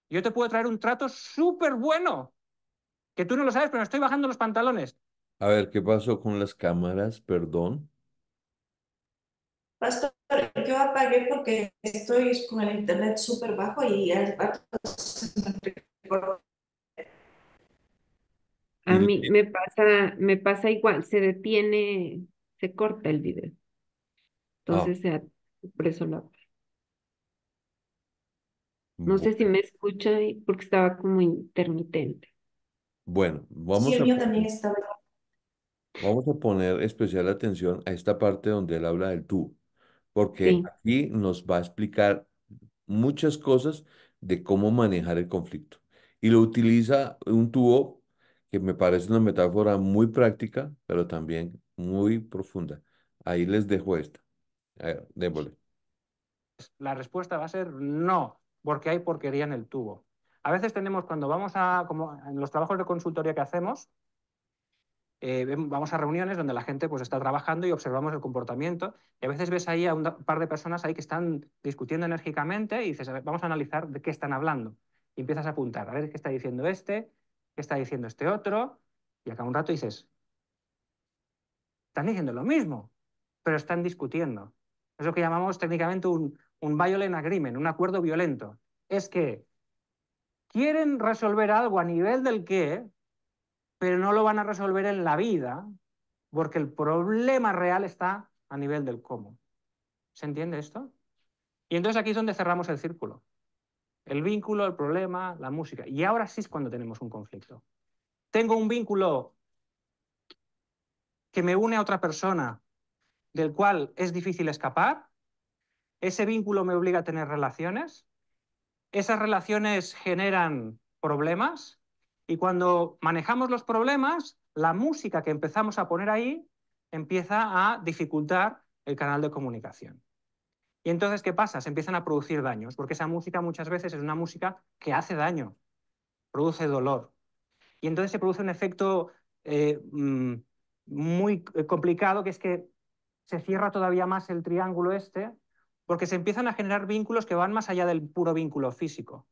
Yo te puedo traer un trato súper bueno, que tú no lo sabes, pero me estoy bajando los pantalones. A ver, ¿qué pasó con las cámaras? Perdón. Pastor, yo apagué porque estoy con el internet súper bajo y al rato se me recorta. A Y, mí me pasa igual, se detiene, se corta el video. ah, Entonces, por eso no sé si bueno, me escucha porque estaba como intermitente. bueno, Sí, el mío también estaba. vamos a poner especial atención a esta parte donde él habla del tú, porque Sí, aquí nos va a explicar muchas cosas de cómo manejar el conflicto. Y lo utiliza un tubo que me parece una metáfora muy práctica, pero también muy profunda. Ahí les dejo esta. A ver, démosle. La respuesta va a ser no, porque hay porquería en el tubo. A veces tenemos, cuando vamos a, como en los trabajos de consultoría que hacemos, vamos a reuniones donde la gente pues, está trabajando y observamos el comportamiento. Y a veces ves ahí a un par de personas ahí que están discutiendo enérgicamente y dices, a ver, vamos a analizar de qué están hablando. Y empiezas a apuntar, a ver qué está diciendo este, qué está diciendo este otro. Y acá un rato dices, están diciendo lo mismo, pero están discutiendo. Es lo que llamamos técnicamente un violent agreement, un acuerdo violento. Es que quieren resolver algo a nivel del qué, pero no lo van a resolver en la vida, porque el problema real está a nivel del cómo. ¿Se entiende esto? Y entonces aquí es donde cerramos el círculo. El vínculo, el problema, la música. Y ahora sí es cuando tenemos un conflicto. Tengo un vínculo que me une a otra persona, del cual es difícil escapar. Ese vínculo me obliga a tener relaciones. Esas relaciones generan problemas. Y cuando manejamos los problemas, la música que empezamos a poner ahí empieza a dificultar el canal de comunicación. Y entonces, ¿qué pasa? Se empiezan a producir daños, porque esa música muchas veces es una música que hace daño, produce dolor. Y entonces se produce un efecto muy complicado, que es que se cierra todavía más el triángulo este, porque se empiezan a generar vínculos que van más allá del puro vínculo físico.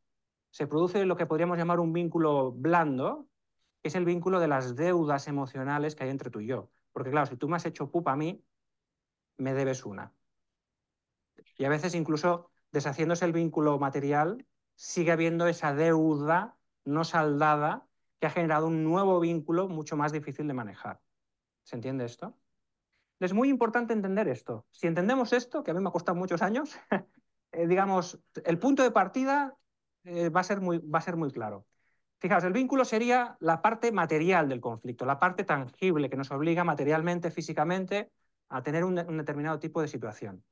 Se produce lo que podríamos llamar un vínculo blando, que es el vínculo de las deudas emocionales que hay entre tú y yo. Porque claro, si tú me has hecho pupa a mí, me debes una. Y a veces incluso deshaciéndose el vínculo material, sigue habiendo esa deuda no saldada que ha generado un nuevo vínculo mucho más difícil de manejar. ¿Se entiende esto? Es muy importante entender esto. Si entendemos esto, que a mí me ha costado muchos años, digamos, el punto de partida va a ser muy claro. Fijaos, el vínculo sería la parte material del conflicto, la parte tangible que nos obliga materialmente, físicamente, a tener un determinado tipo de situación.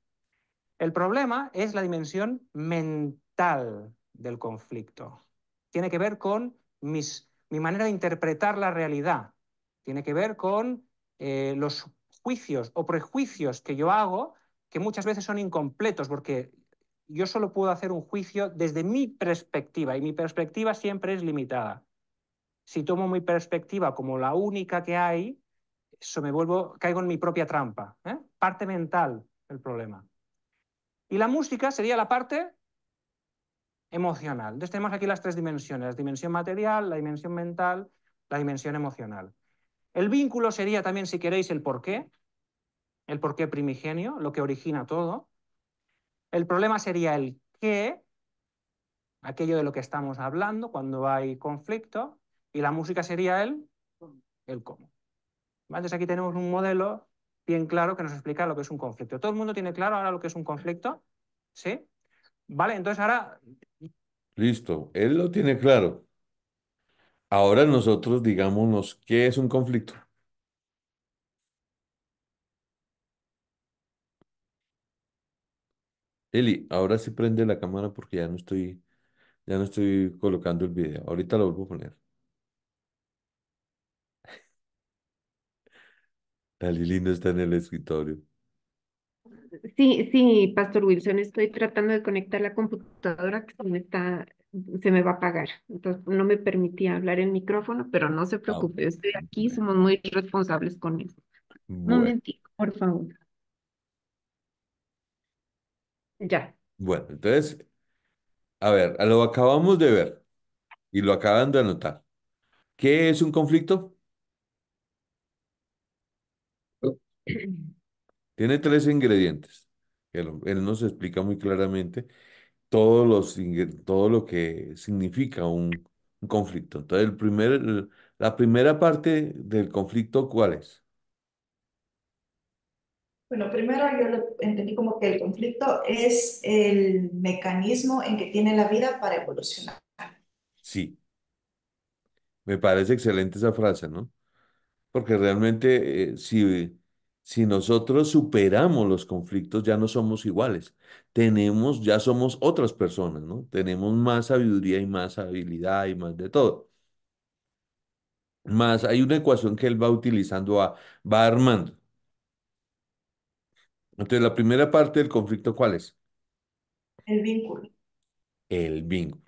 El problema es la dimensión mental del conflicto. Tiene que ver con mi manera de interpretar la realidad. Tiene que ver con los juicios o prejuicios que yo hago, que muchas veces son incompletos, porque yo solo puedo hacer un juicio desde mi perspectiva, y mi perspectiva siempre es limitada. Si tomo mi perspectiva como la única que hay, caigo en mi propia trampa. Parte mental del problema. Y la música sería la parte emocional. Entonces tenemos aquí las tres dimensiones, la dimensión material, la dimensión mental la dimensión emocional. El vínculo sería también, si queréis, el porqué primigenio, lo que origina todo. El problema sería el qué, aquello de lo que estamos hablando cuando hay conflicto, y la música sería el cómo. Entonces aquí tenemos un modelo bien claro que nos explica lo que es un conflicto. ¿Todo el mundo tiene claro ahora lo que es un conflicto? ¿Sí? Vale, entonces ahora, Listo, él lo tiene claro. Ahora nosotros digámonos qué es un conflicto. Eli, ahora sí prende la cámara porque ya no estoy colocando el video. Ahorita lo vuelvo a poner. La Lili no está en el escritorio. Sí, sí, Pastor Wilson, estoy tratando de conectar la computadora que se me va a apagar. Entonces no me permitía hablar en micrófono, pero no se Ah, preocupe, estoy aquí, bueno. somos muy responsables con eso. Bueno, Momentico, por favor. Ya. bueno, entonces, a ver, lo acabamos de ver y lo acaban de anotar. ¿Qué es un conflicto? Tiene tres ingredientes. Él nos explica muy claramente todo lo que significa un conflicto. Entonces, la primera parte del conflicto, ¿cuál es? Bueno, primero yo lo entendí como que el conflicto es el mecanismo en que tiene la vida para evolucionar. Sí, me parece excelente esa frase, ¿no? Porque realmente si nosotros superamos los conflictos, ya no somos iguales. Ya somos otras personas, ¿no? Tenemos más sabiduría y más habilidad y más de todo. Más hay una ecuación que él va utilizando, va armando. Entonces, la primera parte del conflicto, ¿cuál es? El vínculo. El vínculo,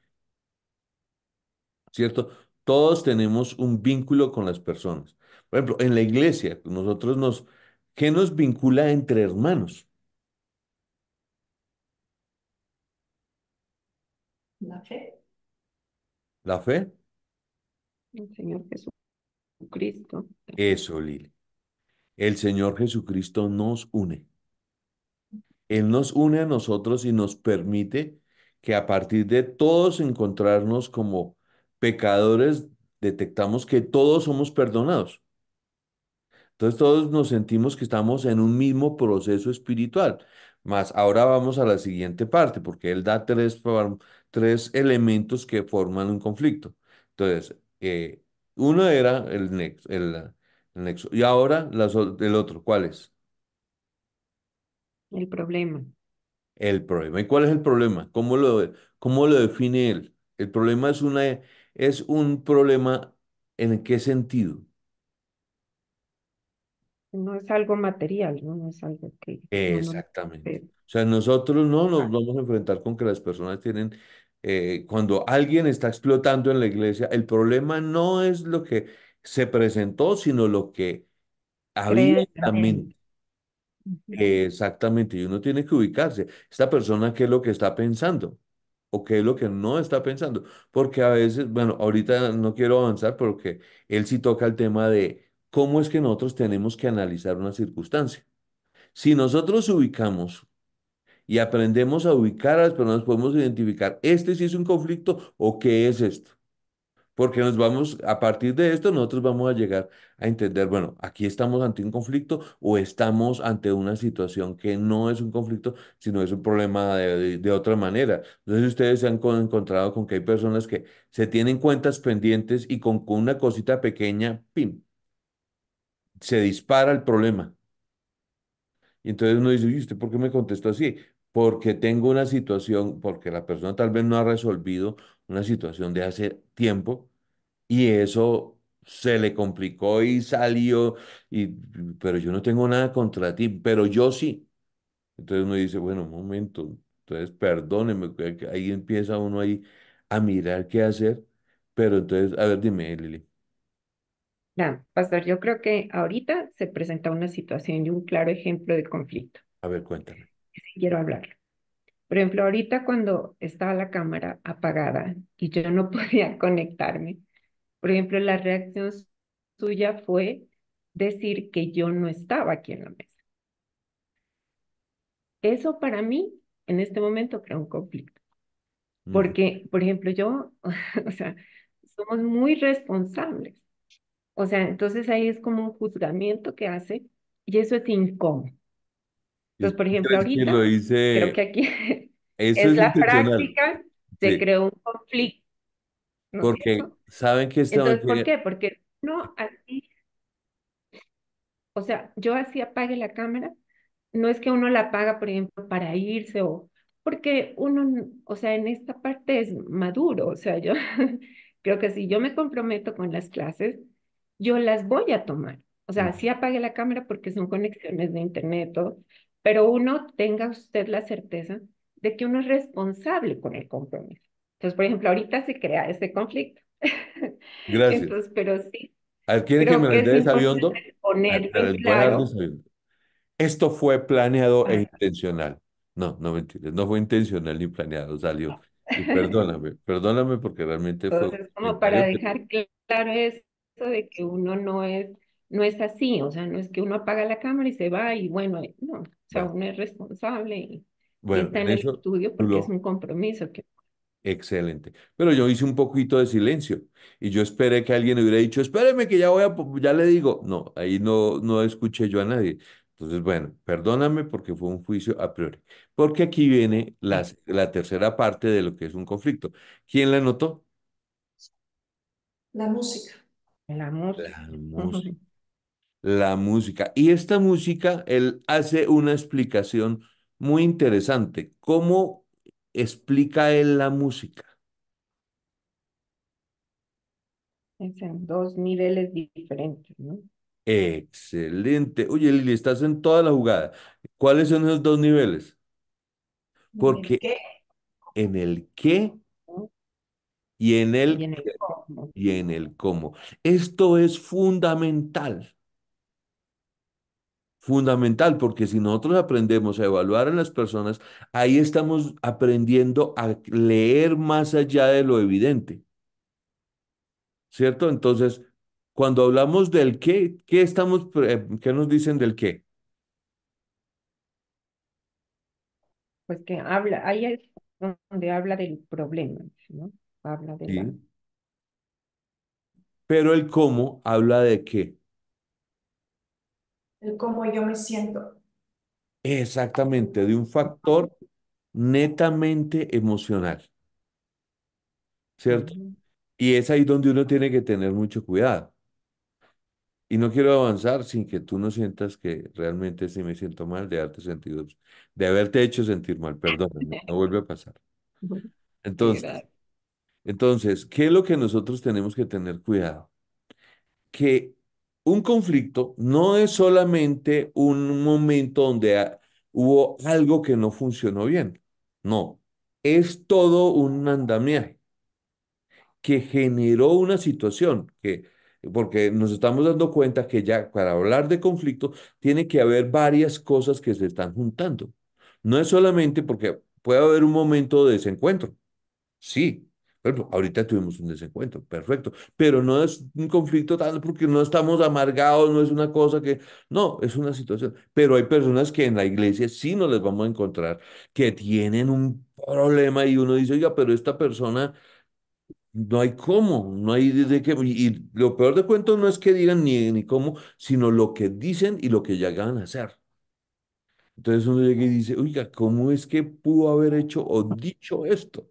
¿cierto? Todos tenemos un vínculo con las personas. Por ejemplo, en la iglesia, ¿qué nos vincula entre hermanos? La fe. La fe. El Señor Jesucristo. Eso, Lili. El Señor Jesucristo nos une. Él nos une a nosotros y nos permite que a partir de todos encontrarnos como pecadores, detectamos que todos somos perdonados. Entonces todos nos sentimos que estamos en un mismo proceso espiritual. Más ahora vamos a la siguiente parte, porque él da tres elementos que forman un conflicto. Entonces, uno era el nexo. Y ahora el otro, ¿cuál es? El problema. El problema. ¿Y cuál es el problema? Cómo lo define él? El problema es un problema ¿en qué sentido? No es algo material, ¿no? No es algo que uno no Exactamente. puede O sea, nosotros no nos tocar. vamos a enfrentar con que las personas cuando alguien está explotando en la iglesia, el problema no es lo que se presentó, sino lo que había Creen en la también. mente. Ujú. Exactamente, y uno tiene que ubicarse. Esta persona, ¿qué es lo que está pensando? ¿O qué es lo que no está pensando? Porque a veces, bueno, ahorita no quiero avanzar porque él sí toca el tema de cómo es que nosotros tenemos que analizar una circunstancia. Si nosotros ubicamos y aprendemos a ubicar a las personas, podemos identificar, este sí es un conflicto o qué es esto. Porque a partir de esto, nosotros vamos a llegar a entender, bueno, aquí estamos ante un conflicto o estamos ante una situación que no es un conflicto, sino es un problema de otra manera. Entonces, ustedes se han encontrado con que hay personas que se tienen cuentas pendientes y con una cosita pequeña, ¡pim!, se dispara el problema. Y entonces uno dice, ¿y usted por qué me contestó así? Porque tengo una situación, porque la persona tal vez no ha resolvido una situación de hace tiempo y eso se le complicó y salió, y, pero yo no tengo nada contra ti, pero yo sí. Entonces uno dice, bueno, un momento, entonces perdóneme, que ahí empieza uno ahí a mirar qué hacer, pero entonces, a ver, dime, Lili, Ya, pastor, yo creo que ahorita se presenta una situación y un claro ejemplo de conflicto. a ver, cuéntame. Sí quiero hablarlo. Por ejemplo, ahorita cuando estaba la cámara apagada y yo no podía conectarme, Por ejemplo, la reacción suya fue decir que yo no estaba aquí en la mesa. Eso para mí, en este momento, crea un conflicto. Ujú. Porque, por ejemplo, yo, o sea, somos muy responsables. O sea, entonces ahí es como un juzgamiento que hace y eso es incómodo. ¿Y Entonces, por tú ejemplo, crees que lo ahorita creo dice? que aquí Eso es es la intencional. práctica, se Sí, creó un conflicto, ¿no es porque cierto? saben que Entonces, ¿por qué? Porque no así, o sea, yo así apague la cámara, no es que uno la apaga, por ejemplo, para irse o porque uno, o sea, en esta parte es maduro, o sea, yo creo que si yo me comprometo con las clases, yo las voy a tomar. O sea, sí apague la cámara porque son conexiones de internet, todo, pero uno tenga usted la certeza de que uno es responsable con el compromiso. Entonces, por ejemplo, ahorita se crea este conflicto. gracias. Entonces, pero sí, A ver, ¿quieren que creo me que las es dé importante sabiendo? ponerlo en Les voy a dar de claro. sabiendo. Esto fue planeado e Ah, intencional. No, no mentiras, no fue intencional ni planeado, salió. Y perdóname, perdóname porque realmente fue un entonces, como para comentario que dejar claro eso de que uno no es así, o sea, no es que uno apaga la cámara y se va y bueno, no, o sea, bueno, uno es responsable y bueno, está en en el eso estudio tú porque es lo, un compromiso que excelente. Pero yo hice un poquito de silencio y yo esperé que alguien hubiera dicho, espéreme que ya voy a, ya le digo. No, ahí no, no escuché yo a nadie. Entonces, bueno, perdóname porque fue un juicio a priori. Porque aquí viene la tercera parte de lo que es un conflicto. ¿Quién la notó? La música. la La música. música. La música. Y esta música, él hace una explicación muy interesante. ¿Cómo explica él la música? Es en dos niveles diferentes, ¿no? Excelente. Oye, Lili, estás en toda la jugada. ¿Cuáles son esos dos niveles? En el Porque que en el qué ¿No? y en Y el en el cómo. y en el cómo. Esto es fundamental. Fundamental, porque si nosotros aprendemos a evaluar en las personas, ahí estamos aprendiendo a leer más allá de lo evidente. ¿Cierto? Entonces, cuando hablamos del qué, ¿qué estamos, qué nos dicen del qué? Pues que habla, ahí es donde habla del problema, ¿no? Habla de la, Sí. Pero el cómo habla de qué. el cómo yo me siento. Exactamente, de un factor netamente emocional, ¿cierto? ujú. Y es ahí donde uno tiene que tener mucho cuidado. Y no quiero avanzar sin que tú no sientas que realmente sí me siento mal de haberte sentido, de haberte hecho sentir mal. Perdóname, no vuelve a pasar. Sí, Entonces, gracias. ¿qué es lo que nosotros tenemos que tener cuidado? Que un conflicto no es solamente un momento donde hubo algo que no funcionó bien. No, es todo un andamiaje que generó una situación porque nos estamos dando cuenta que ya para hablar de conflicto tiene que haber varias cosas que se están juntando. No es solamente porque puede haber un momento de desencuentro. Sí, por ejemplo, ahorita tuvimos un desencuentro, perfecto, pero no es un conflicto tal porque no estamos amargados, no es una cosa que, no, es una situación. Pero hay personas que en la iglesia sí nos les vamos a encontrar que tienen un problema y uno dice, oiga, pero esta persona no hay cómo, no hay de qué. Y lo peor de cuento no es que digan ni cómo, sino lo que dicen y lo que llegan a hacer. Entonces uno llega y dice, oiga, ¿cómo es que pudo haber hecho o dicho esto?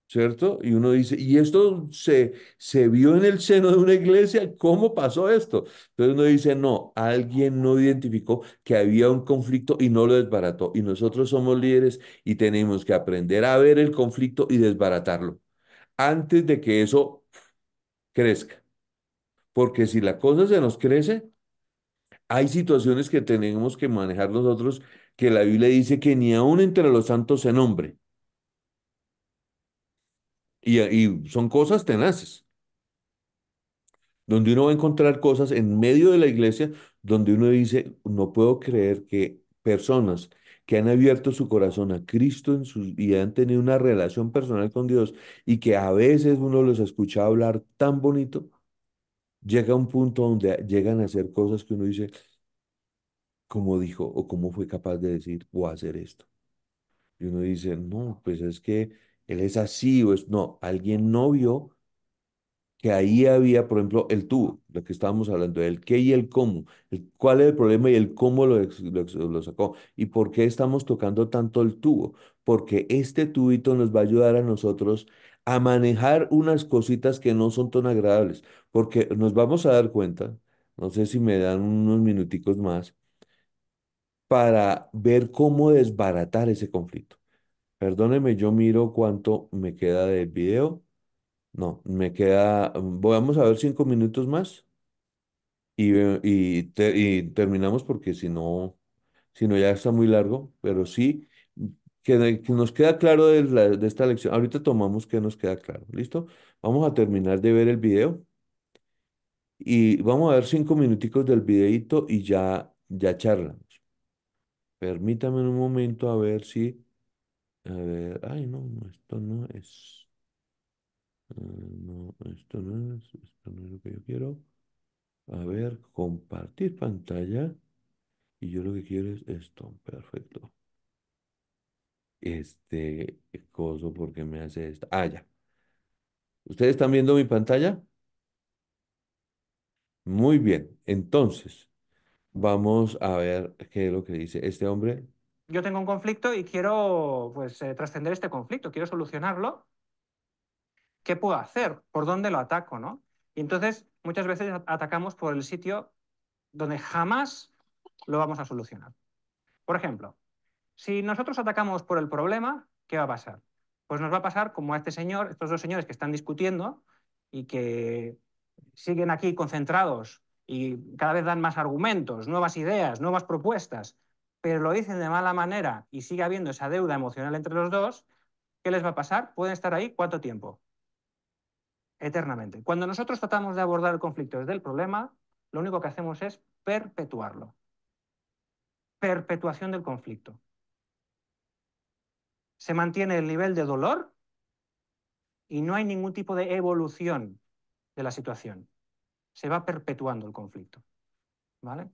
¿Cierto? Y uno dice, ¿y esto se vio en el seno de una iglesia? ¿Cómo pasó esto? Entonces uno dice, no, alguien no identificó que había un conflicto y no lo desbarató. Y nosotros somos líderes y tenemos que aprender a ver el conflicto y desbaratarlo antes de que eso crezca. Porque si la cosa se nos crece, hay situaciones que tenemos que manejar nosotros que la Biblia dice que ni aún entre los santos se nombre. Y son cosas tenaces, donde uno va a encontrar cosas en medio de la iglesia donde uno dice, no puedo creer que personas que han abierto su corazón a Cristo y han tenido una relación personal con Dios y que a veces uno los escucha hablar tan bonito, llega a un punto donde llegan a hacer cosas que uno dice, ¿cómo dijo o cómo fue capaz de decir o hacer esto? Y uno dice, no, pues es que él es así o es, no, alguien no vio que ahí había, por ejemplo, el tubo, lo que estábamos hablando, el qué y el cómo, el cuál es el problema y el cómo lo sacó. ¿Y por qué estamos tocando tanto el tubo? Porque este tubito nos va a ayudar a nosotros a manejar unas cositas que no son tan agradables, porque nos vamos a dar cuenta, no sé si me dan unos minuticos más, para ver cómo desbaratar ese conflicto. Perdóneme, yo miro cuánto me queda del video. No, me queda, vamos a ver 5 minutos más y terminamos porque si no ya está muy largo, pero sí, que nos queda claro de esta lección. Ahorita tomamos que nos queda claro, ¿listo? Vamos a terminar de ver el video y vamos a ver 5 minuticos del videito y ya charlamos. Permítame un momento a ver si, a ver, ay no, esto no es, no, esto no es lo que yo quiero. A ver, compartir pantalla. Y yo lo que quiero es esto. Perfecto. Coso, porque me hace esto? Ah, ya. ¿Ustedes están viendo mi pantalla? Muy bien. Entonces, vamos a ver qué es lo que dice este hombre. Yo tengo un conflicto y quiero pues, trascender este conflicto, quiero solucionarlo. ¿Qué puedo hacer? ¿Por dónde lo ataco, no? Y entonces muchas veces atacamos por el sitio donde jamás lo vamos a solucionar. Por ejemplo, si nosotros atacamos por el problema, ¿qué va a pasar? Pues nos va a pasar como a este señor, estos dos señores que están discutiendo y que siguen aquí concentrados y cada vez dan más argumentos, nuevas ideas, nuevas propuestas, pero lo dicen de mala manera y sigue habiendo esa deuda emocional entre los dos, ¿qué les va a pasar? Pueden estar ahí ¿cuánto tiempo? Eternamente. Cuando nosotros tratamos de abordar el conflicto desde el problema, lo único que hacemos es perpetuarlo. Perpetuación del conflicto. Se mantiene el nivel de dolor y no hay ningún tipo de evolución de la situación. Se va perpetuando el conflicto. ¿Vale?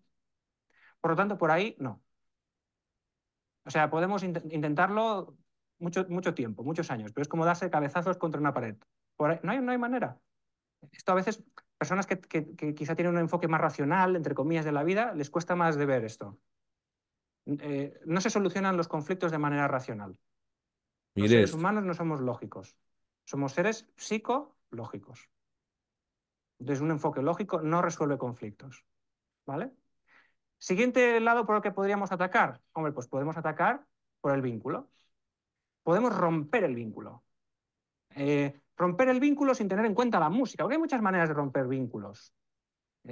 Por lo tanto, por ahí no. O sea, podemos intentarlo mucho tiempo, muchos años, pero es como darse cabezazos contra una pared. Por ahí, no hay manera. Esto a veces, personas que quizá tienen un enfoque más racional, entre comillas, de la vida, les cuesta más de ver esto. No se solucionan los conflictos de manera racional. Los Mire seres esto. humanos no somos lógicos. Somos seres psicológicos. Entonces, un enfoque lógico no resuelve conflictos. ¿Vale? Siguiente lado por el que podríamos atacar. Hombre, pues podemos atacar por el vínculo. Podemos romper el vínculo. Romper el vínculo sin tener en cuenta la música, porque hay muchas maneras de romper vínculos.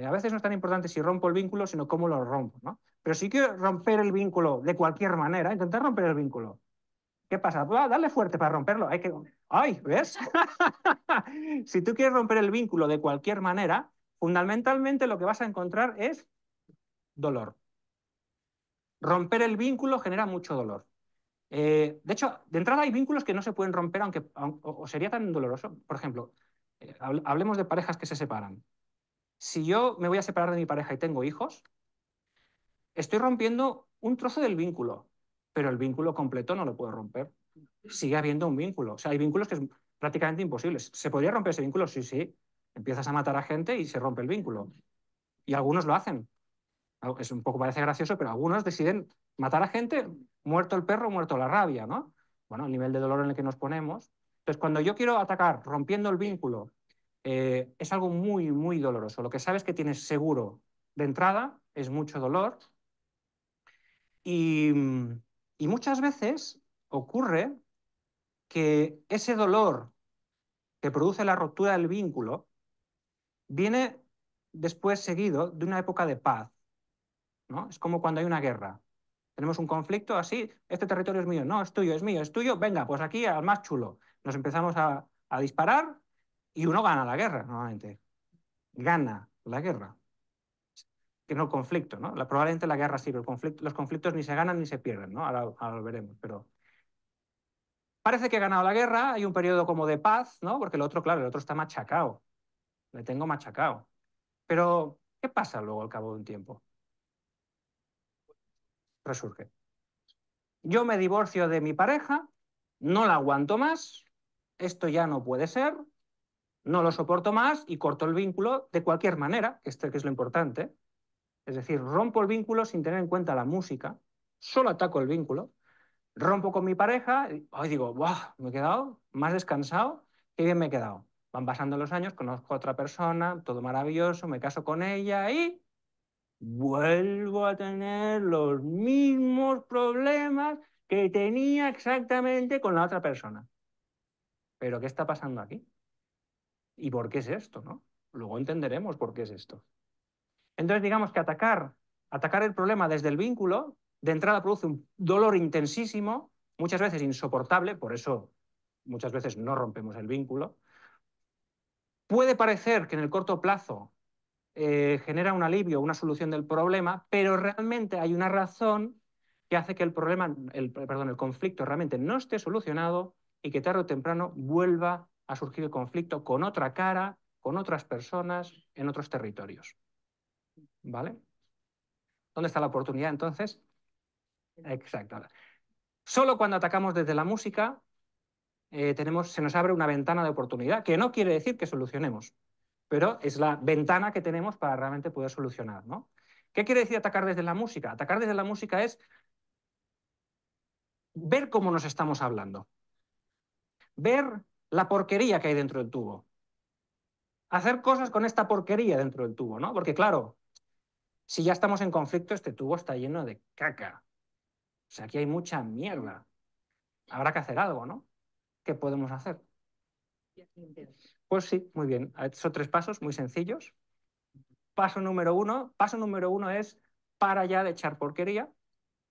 A veces no es tan importante si rompo el vínculo, sino cómo lo rompo, ¿no? Pero si quiero romper el vínculo de cualquier manera, intentar romper el vínculo. ¿Qué pasa? Dale fuerte para romperlo. Hay que... ¡Ay! ¿Ves? Si tú quieres romper el vínculo de cualquier manera, fundamentalmente lo que vas a encontrar es dolor. Romper el vínculo genera mucho dolor. De hecho, de entrada hay vínculos que no se pueden romper, o sería tan doloroso. Por ejemplo, hablemos de parejas que se separan. Si yo me voy a separar de mi pareja y tengo hijos, estoy rompiendo un trozo del vínculo, pero el vínculo completo no lo puedo romper. Sigue habiendo un vínculo. O sea, hay vínculos que es prácticamente imposibles. ¿Se podría romper ese vínculo? Sí, sí. Empiezas a matar a gente y se rompe el vínculo. Y algunos lo hacen. Es un poco, parece gracioso, pero algunos deciden matar a gente, muerto el perro, muerto la rabia, ¿no? Bueno, el nivel de dolor en el que nos ponemos. Entonces, cuando yo quiero atacar rompiendo el vínculo, es algo muy doloroso. Lo que sabes que tienes seguro de entrada es mucho dolor y, y muchas veces ocurre que ese dolor que produce la ruptura del vínculo viene después seguido de una época de paz, ¿no? Es como cuando hay una guerra. Tenemos un conflicto así, este territorio es mío, no, es tuyo, es mío, es tuyo, venga, pues aquí al más chulo. Nos empezamos a disparar y uno gana la guerra, normalmente. Gana la guerra. que no el conflicto, ¿no? Probablemente la guerra sí, pero los conflictos ni se ganan ni se pierden, ¿no? Ahora lo veremos, pero parece que he ganado la guerra, hay un periodo como de paz, ¿no? Porque el otro está machacado, le tengo machacado. Pero, ¿qué pasa luego al cabo de un tiempo? Resurge. Yo me divorcio de mi pareja, no la aguanto más, esto ya no puede ser, no lo soporto más y corto el vínculo de cualquier manera, que es lo importante. Es decir, rompo el vínculo sin tener en cuenta la música, solo ataco el vínculo, rompo con mi pareja y hoy digo, ¡buah! Me he quedado más descansado, qué bien me he quedado. Van pasando los años, conozco a otra persona, todo maravilloso, me caso con ella y vuelvo a tener los mismos problemas que tenía exactamente con la otra persona. ¿Pero qué está pasando aquí? ¿Y por qué es esto, no? Luego entenderemos por qué es esto. Entonces, digamos que atacar el problema desde el vínculo, de entrada produce un dolor intensísimo, muchas veces insoportable, por eso muchas veces no rompemos el vínculo. Puede parecer que en el corto plazo genera un alivio, una solución del problema, pero realmente hay una razón que hace que el conflicto realmente no esté solucionado y que tarde o temprano vuelva a surgir el conflicto con otra cara, con otras personas, en otros territorios. ¿Vale? ¿Dónde está la oportunidad entonces? Exacto. Solo cuando atacamos desde la música se nos abre una ventana de oportunidad, que no quiere decir que solucionemos, pero es la ventana que tenemos para realmente poder solucionar, ¿no? ¿Qué quiere decir atacar desde la música? Atacar desde la música es ver cómo nos estamos hablando, ver la porquería que hay dentro del tubo, hacer cosas con esta porquería dentro del tubo, ¿no? Porque claro, si ya estamos en conflicto, este tubo está lleno de caca. O sea, aquí hay mucha mierda. Habrá que hacer algo, ¿no? ¿Qué podemos hacer? Pues sí, muy bien. Son 3 pasos muy sencillos. Paso número uno es para ya de echar porquería.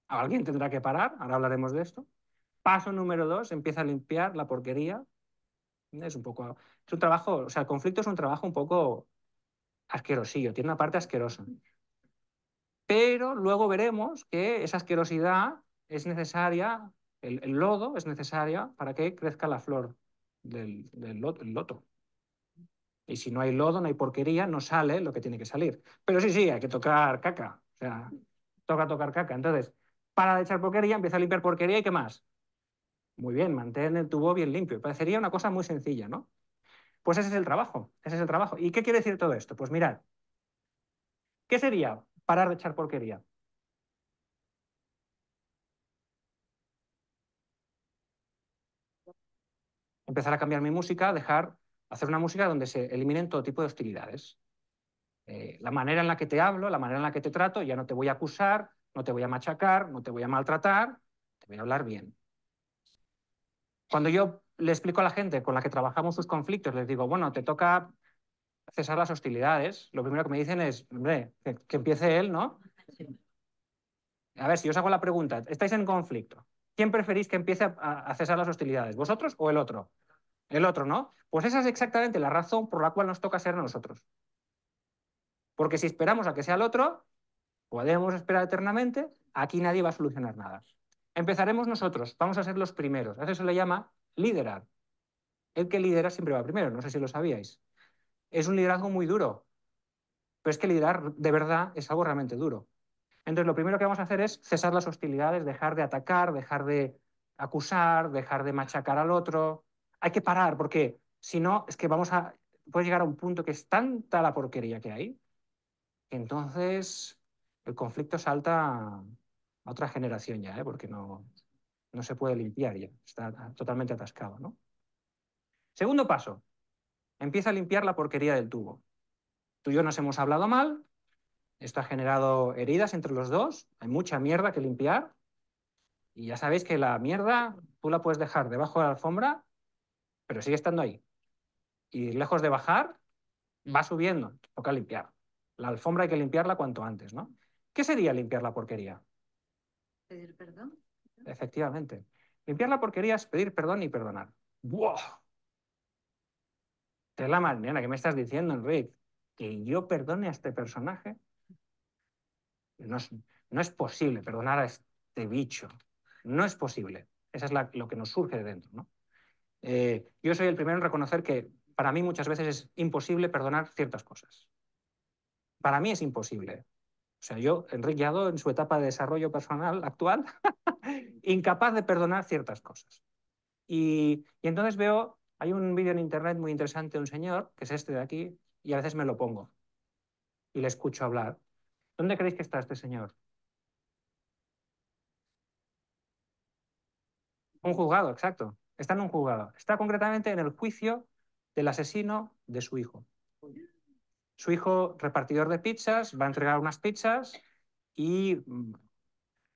Alguien tendrá que parar, ahora hablaremos de esto. Paso número 2, empieza a limpiar la porquería. Es un trabajo, o sea, el conflicto es un trabajo un poco asquerosillo, tiene una parte asquerosa. Pero luego veremos que esa asquerosidad es necesaria, el lodo es necesaria para que crezca la flor del loto. Y si no hay lodo, no hay porquería, no sale lo que tiene que salir. Pero sí, hay que tocar caca. O sea, toca tocar caca. Entonces, para de echar porquería, empieza a limpiar porquería y ¿qué más? Muy bien, mantén el tubo bien limpio. Parecería una cosa muy sencilla, ¿no? Pues ese es el trabajo, ese es el trabajo. ¿Y qué quiere decir todo esto? Pues mirad, ¿qué sería parar de echar porquería? Empezar a cambiar mi música, hacer una música donde se eliminen todo tipo de hostilidades. La manera en la que te hablo, la manera en la que te trato, ya no te voy a acusar, no te voy a machacar, no te voy a maltratar, te voy a hablar bien. Cuando yo le explico a la gente con la que trabajamos sus conflictos, les digo, bueno, te toca cesar las hostilidades, lo primero que me dicen es, hombre, que empiece él, ¿no? A ver, si os hago la pregunta, estáis en conflicto, ¿quién preferís que empiece a cesar las hostilidades, vosotros o el otro? El otro, ¿no? Pues esa es exactamente la razón por la cual nos toca ser nosotros. Porque si esperamos a que sea el otro, podemos esperar eternamente, aquí nadie va a solucionar nada. Empezaremos nosotros, vamos a ser los primeros. A eso se le llama liderar. El que lidera siempre va primero, no sé si lo sabíais. Es un liderazgo muy duro, pero es que liderar de verdad es algo realmente duro. Entonces, lo primero que vamos a hacer es cesar las hostilidades, dejar de atacar, dejar de acusar, dejar de machacar al otro. Hay que parar, porque si no, es que puede llegar a un punto que es tanta la porquería que hay, que entonces el conflicto salta a otra generación ya, porque no se puede limpiar ya, está totalmente atascado, ¿no? Segundo paso, empieza a limpiar la porquería del tubo. Tú y yo nos hemos hablado mal, esto ha generado heridas entre los dos, hay mucha mierda que limpiar, y ya sabéis que la mierda tú la puedes dejar debajo de la alfombra, pero sigue estando ahí. Y lejos de bajar, va subiendo, toca limpiar. La alfombra hay que limpiarla cuanto antes, ¿no? ¿Qué sería limpiar la porquería? Pedir perdón. Efectivamente. Limpiar la porquería es pedir perdón y perdonar. ¡Buah! Te la mañana, ¿qué me estás diciendo, Enrique? ¿Que yo perdone a este personaje? No es, no es posible perdonar a este bicho. No es posible. Esa es lo que nos surge de dentro, ¿no? Yo soy el primero en reconocer que para mí muchas veces es imposible perdonar ciertas cosas. Para mí es imposible. O sea, yo, Enrique Yadó, en su etapa de desarrollo personal actual, incapaz de perdonar ciertas cosas. Y entonces veo, hay un vídeo en internet muy interesante de un señor, que es este de aquí, y a veces me lo pongo y le escucho hablar. ¿Dónde creéis que está este señor? Un juzgado, exacto. Está en un juzgado. Está concretamente en el juicio del asesino de su hijo. Su hijo, repartidor de pizzas, va a entregar unas pizzas y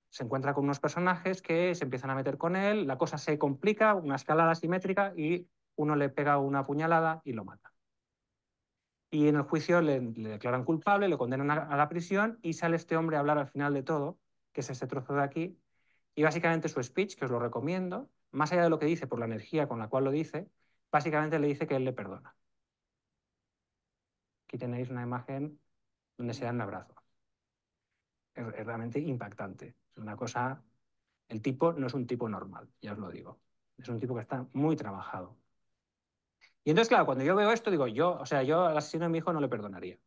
se encuentra con unos personajes que se empiezan a meter con él, la cosa se complica, una escalada simétrica y uno le pega una puñalada y lo mata. Y en el juicio le declaran culpable, le condenan a la prisión y sale este hombre a hablar al final de todo, que es este trozo de aquí, y básicamente su speech, que os lo recomiendo, más allá de lo que dice por la energía con la cual lo dice, básicamente le dice que él le perdona. Aquí tenéis una imagen donde se dan un abrazo. Es realmente impactante. Es una cosa. El tipo no es un tipo normal, ya os lo digo. Es un tipo que está muy trabajado. Y entonces, claro, cuando yo veo esto, digo, yo al asesino de mi hijo no le perdonaría.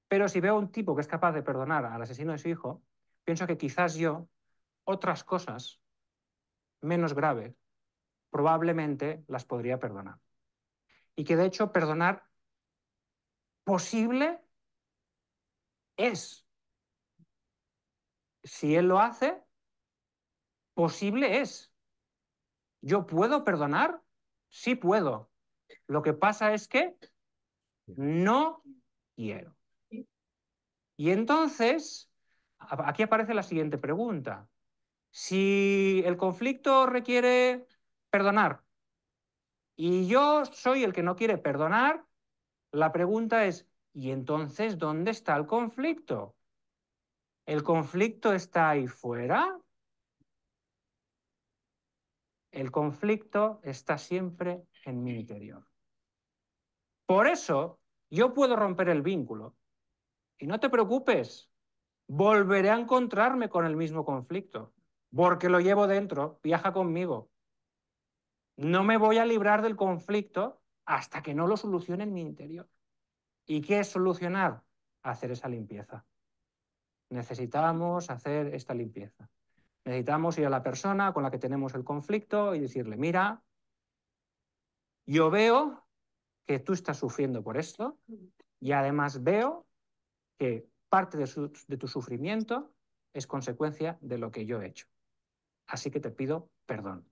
Pero si veo un tipo que es capaz de perdonar al asesino de su hijo, pienso que quizás yo, otras cosas menos graves, probablemente las podría perdonar. Y que de hecho perdonar posible es. Si él lo hace, posible es. ¿Yo puedo perdonar? Sí puedo. Lo que pasa es que no quiero. Y entonces, aquí aparece la siguiente pregunta. Si el conflicto requiere perdonar y yo soy el que no quiere perdonar, la pregunta es, ¿y entonces dónde está el conflicto? ¿El conflicto está ahí fuera? El conflicto está siempre en mi interior. Por eso, yo puedo romper el vínculo. Y no te preocupes, volveré a encontrarme con el mismo conflicto, porque lo llevo dentro, viaja conmigo. No me voy a librar del conflicto hasta que no lo solucione en mi interior. ¿Y qué es solucionar? Hacer esa limpieza. Necesitamos hacer esta limpieza. Necesitamos ir a la persona con la que tenemos el conflicto y decirle, mira, yo veo que tú estás sufriendo por esto y además veo que parte de tu sufrimiento es consecuencia de lo que yo he hecho. Así que te pido perdón.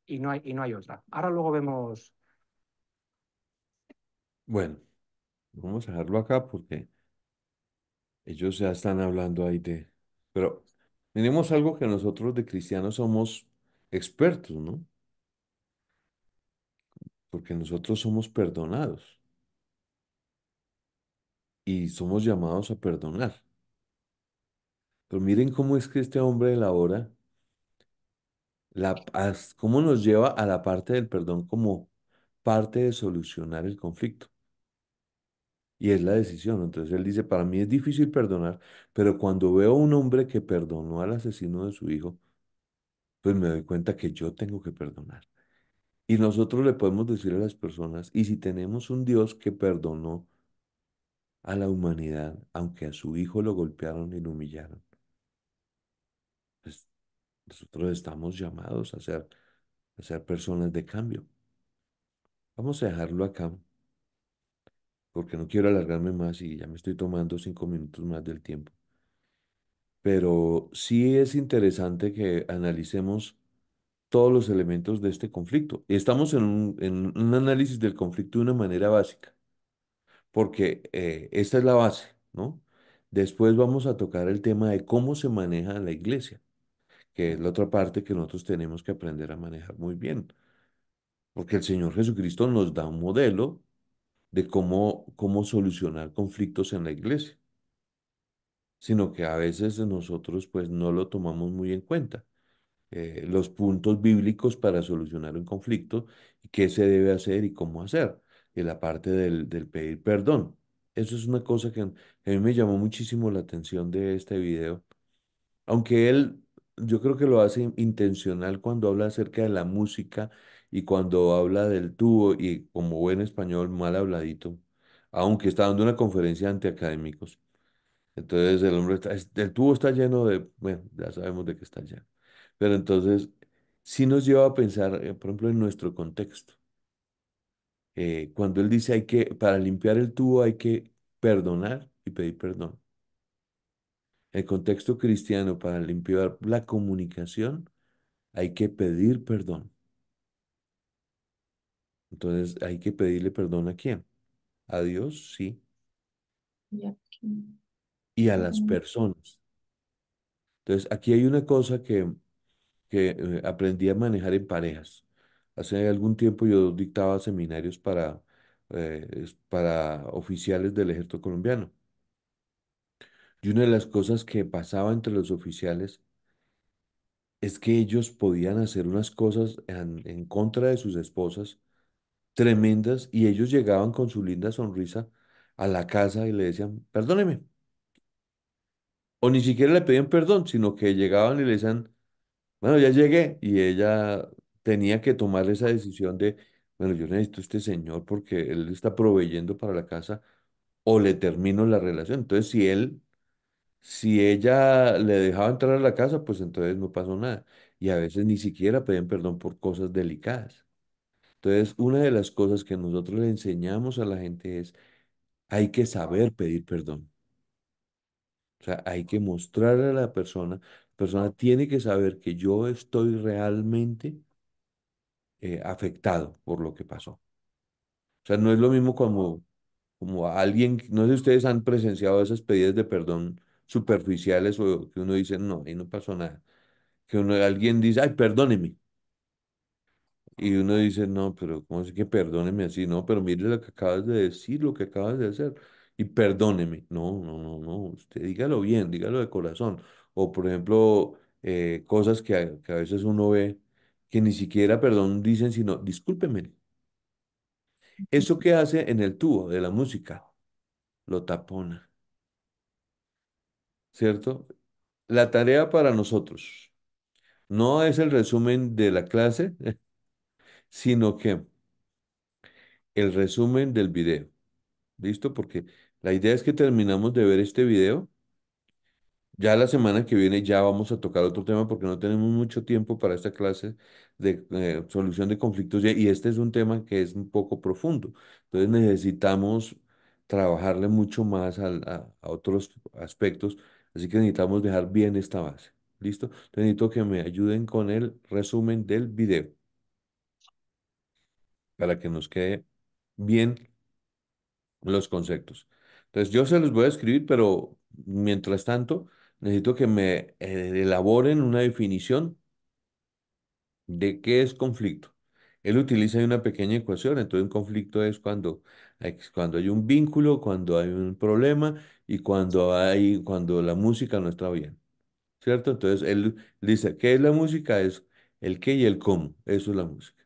Y no hay otra. Ahora luego vemos. Bueno, vamos a dejarlo acá porque ellos ya están hablando ahí de... Pero tenemos algo que nosotros de cristianos somos expertos, ¿no? Porque nosotros somos perdonados y somos llamados a perdonar. Pero miren cómo es que este hombre elabora cómo nos lleva a la parte del perdón como parte de solucionar el conflicto. Y es la decisión. Entonces él dice, para mí es difícil perdonar, pero cuando veo a un hombre que perdonó al asesino de su hijo, pues me doy cuenta que yo tengo que perdonar. Y nosotros le podemos decir a las personas, y si tenemos un Dios que perdonó a la humanidad, aunque a su hijo lo golpearon y lo humillaron, pues nosotros estamos llamados a ser personas de cambio. Vamos a dejarlo acá, porque no quiero alargarme más y ya me estoy tomando 5 minutos más del tiempo. Pero sí es interesante que analicemos todos los elementos de este conflicto. Estamos en un análisis del conflicto de una manera básica, porque esta es la base, ¿no? Después vamos a tocar el tema de cómo se maneja la iglesia, que es la otra parte que nosotros tenemos que aprender a manejar muy bien, porque el Señor Jesucristo nos da un modelo de cómo solucionar conflictos en la iglesia, sino que a veces nosotros pues no lo tomamos muy en cuenta. Los puntos bíblicos para solucionar un conflicto, y qué se debe hacer y cómo hacer, y la parte del pedir perdón. eso es una cosa que a mí me llamó muchísimo la atención de este video. Aunque él, yo creo que lo hace intencional cuando habla acerca de la música y cuando habla del tubo y como buen español mal habladito, aunque está dando una conferencia ante académicos. Entonces el hombre está, el tubo está lleno de, bueno, ya sabemos de qué está lleno. Pero entonces sí nos lleva a pensar, por ejemplo, en nuestro contexto. Cuando él dice hay que, para limpiar el tubo hay que perdonar y pedir perdón. El contexto cristiano, para limpiar la comunicación, hay que pedir perdón. Entonces, hay que pedirle perdón ¿a quién? A Dios, sí, Ya. y a las Mm, personas. Entonces, aquí hay una cosa que aprendí a manejar en parejas. Hace algún tiempo yo dictaba seminarios para oficiales del ejército colombiano. Y una de las cosas que pasaba entre los oficiales es que ellos podían hacer unas cosas en contra de sus esposas tremendas y ellos llegaban con su linda sonrisa a la casa y le decían, perdóneme. O ni siquiera le pedían perdón, sino que llegaban y le decían, bueno, ya llegué. Y ella tenía que tomar esa decisión de, bueno, yo necesito a este señor porque él está proveyendo para la casa o le termino la relación. Entonces, si ella le dejaba entrar a la casa, pues entonces no pasó nada. Y a veces ni siquiera pedían perdón por cosas delicadas. Entonces, una de las cosas que nosotros le enseñamos a la gente es, hay que saber pedir perdón. O sea, hay que mostrarle a la persona tiene que saber que yo estoy realmente afectado por lo que pasó. O sea, no es lo mismo como alguien, no sé si ustedes han presenciado esas pedidas de perdón superficiales o que uno dice, no, ahí no pasó nada. Que alguien dice, ay, perdóneme. Y uno dice, no, pero ¿cómo es que perdóneme así? No, pero mire lo que acabas de decir, lo que acabas de hacer. Y perdóneme. No, no, no, no. Usted dígalo bien, dígalo de corazón. O, por ejemplo, cosas que a veces uno ve que ni siquiera perdón dicen, sino discúlpeme. ¿Eso qué hace en el tubo de la música? Lo tapona, ¿cierto? La tarea para nosotros no es el resumen de la clase, sino que el resumen del video. ¿Listo? Porque la idea es que terminamos de ver este video. Ya la semana que viene ya vamos a tocar otro tema porque no tenemos mucho tiempo para esta clase de solución de conflictos y este es un tema que es un poco profundo. Entonces necesitamos trabajarle mucho más a otros aspectos. Así que necesitamos dejar bien esta base. ¿Listo? Entonces necesito que me ayuden con el resumen del video para que nos quede bien los conceptos. Entonces, yo se los voy a escribir, pero mientras tanto, necesito que me elaboren una definición de qué es conflicto. Él utiliza ahí una pequeña ecuación, entonces un conflicto es cuando hay un vínculo, cuando hay un problema y cuando la música no está bien, ¿cierto? Entonces, él dice, ¿qué es la música? Es el qué y el cómo, eso es la música.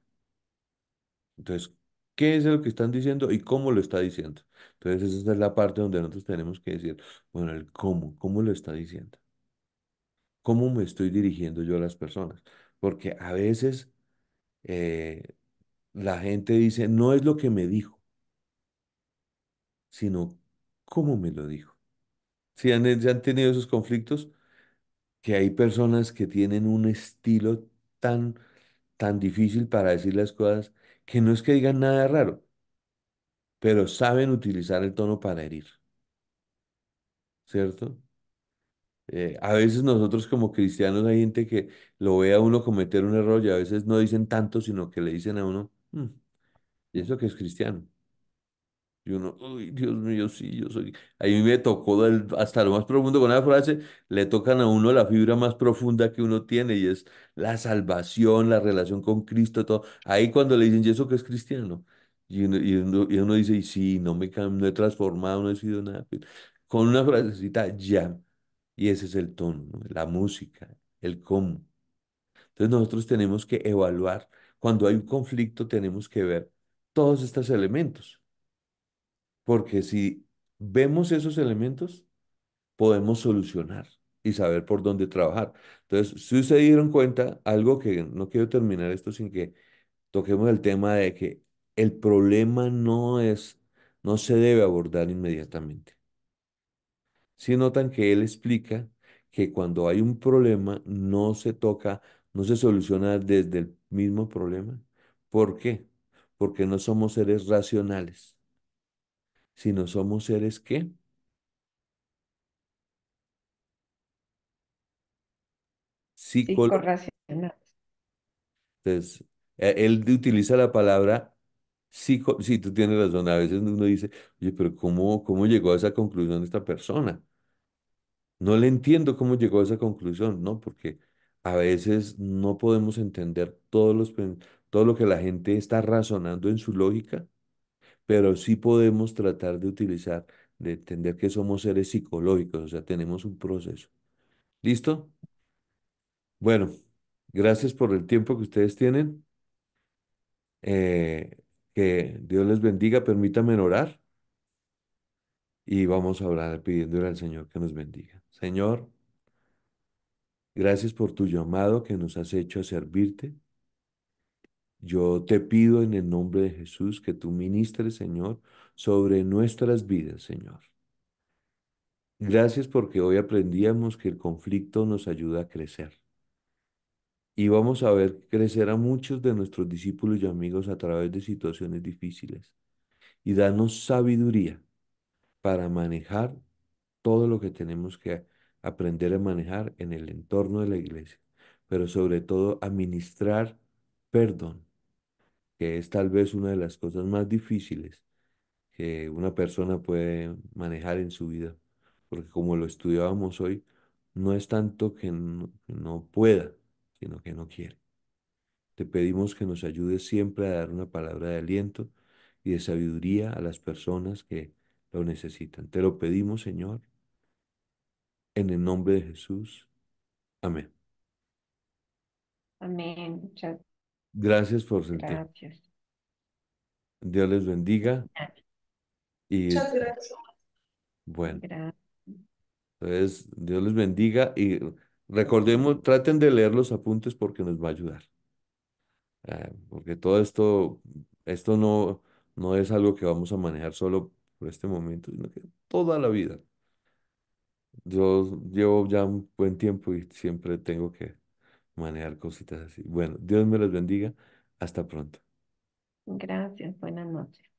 Entonces, ¿qué es lo que están diciendo y cómo lo está diciendo? Entonces, esa es la parte donde nosotros tenemos que decir, bueno, el cómo lo está diciendo, cómo me estoy dirigiendo yo a las personas. Porque a veces eh, la gente dice, no es lo que me dijo, sino cómo me lo dijo. Si han tenido esos conflictos, que hay personas que tienen un estilo tan difícil para decir las cosas, que no es que digan nada raro, pero saben utilizar el tono para herir. ¿Cierto? A veces nosotros como cristianos hay gente que lo ve a uno cometer un error y a veces no dicen tanto, sino que le dicen a uno, ¿y eso que es cristiano? Y uno, uy, Dios mío, sí, yo soy. A mí me tocó hasta lo más profundo con una frase, le tocan a uno la fibra más profunda que uno tiene y es la salvación, la relación con Cristo, todo. Ahí cuando le dicen, ¿y eso que es cristiano? Y uno dice, y sí, no he transformado, no he sido nada. Con una frasecita, ya. Y ese es el tono, ¿no? La música, el cómo. Entonces nosotros tenemos que evaluar, cuando hay un conflicto tenemos que ver todos estos elementos. Porque si vemos esos elementos, podemos solucionar y saber por dónde trabajar. Entonces, si ustedes se dieron cuenta, algo que no quiero terminar esto sin que toquemos el tema de que el problema no se debe abordar inmediatamente. Si notan que él explica que cuando hay un problema no se toca, no se soluciona desde el mismo problema. ¿Por qué? Porque no somos seres racionales, sino somos seres ¿qué? Psicológicos. Psicorracional. Entonces, él utiliza la palabra sí, tú tienes razón, a veces uno dice, oye, pero ¿cómo llegó a esa conclusión esta persona? No le entiendo cómo llegó a esa conclusión, ¿no? Porque a veces no podemos entender todo lo que la gente está razonando en su lógica, pero sí podemos tratar de utilizar, de entender que somos seres psicológicos, o sea, tenemos un proceso. ¿Listo? Bueno, gracias por el tiempo que ustedes tienen. Que Dios les bendiga, permítanme orar y vamos a orar pidiéndole al Señor que nos bendiga. Señor, gracias por tu llamado que nos has hecho a servirte. Yo te pido en el nombre de Jesús que tú ministres, Señor, sobre nuestras vidas, Señor. Gracias porque hoy aprendíamos que el conflicto nos ayuda a crecer. Y vamos a ver crecer a muchos de nuestros discípulos y amigos a través de situaciones difíciles. Y danos sabiduría para manejar todo lo que tenemos que aprender a manejar en el entorno de la iglesia, pero sobre todo administrar perdón, que es tal vez una de las cosas más difíciles que una persona puede manejar en su vida, porque como lo estudiábamos hoy, no es tanto que no pueda, sino que no quiere. Te pedimos que nos ayudes siempre a dar una palabra de aliento y de sabiduría a las personas que lo necesitan. Te lo pedimos, Señor, en el nombre de Jesús. Amén. Amén. Muchas Gracias por el tiempo. gracias. Dios les bendiga y Muchas gracias. bueno, Gracias. entonces Dios les bendiga y recordemos, traten de leer los apuntes porque nos va a ayudar. Porque todo esto no es algo que vamos a manejar solo por este momento, sino que toda la vida. Yo llevo ya un buen tiempo y siempre tengo que manejar cositas así. Bueno, Dios me los bendiga. Hasta pronto. Gracias. Buenas noches.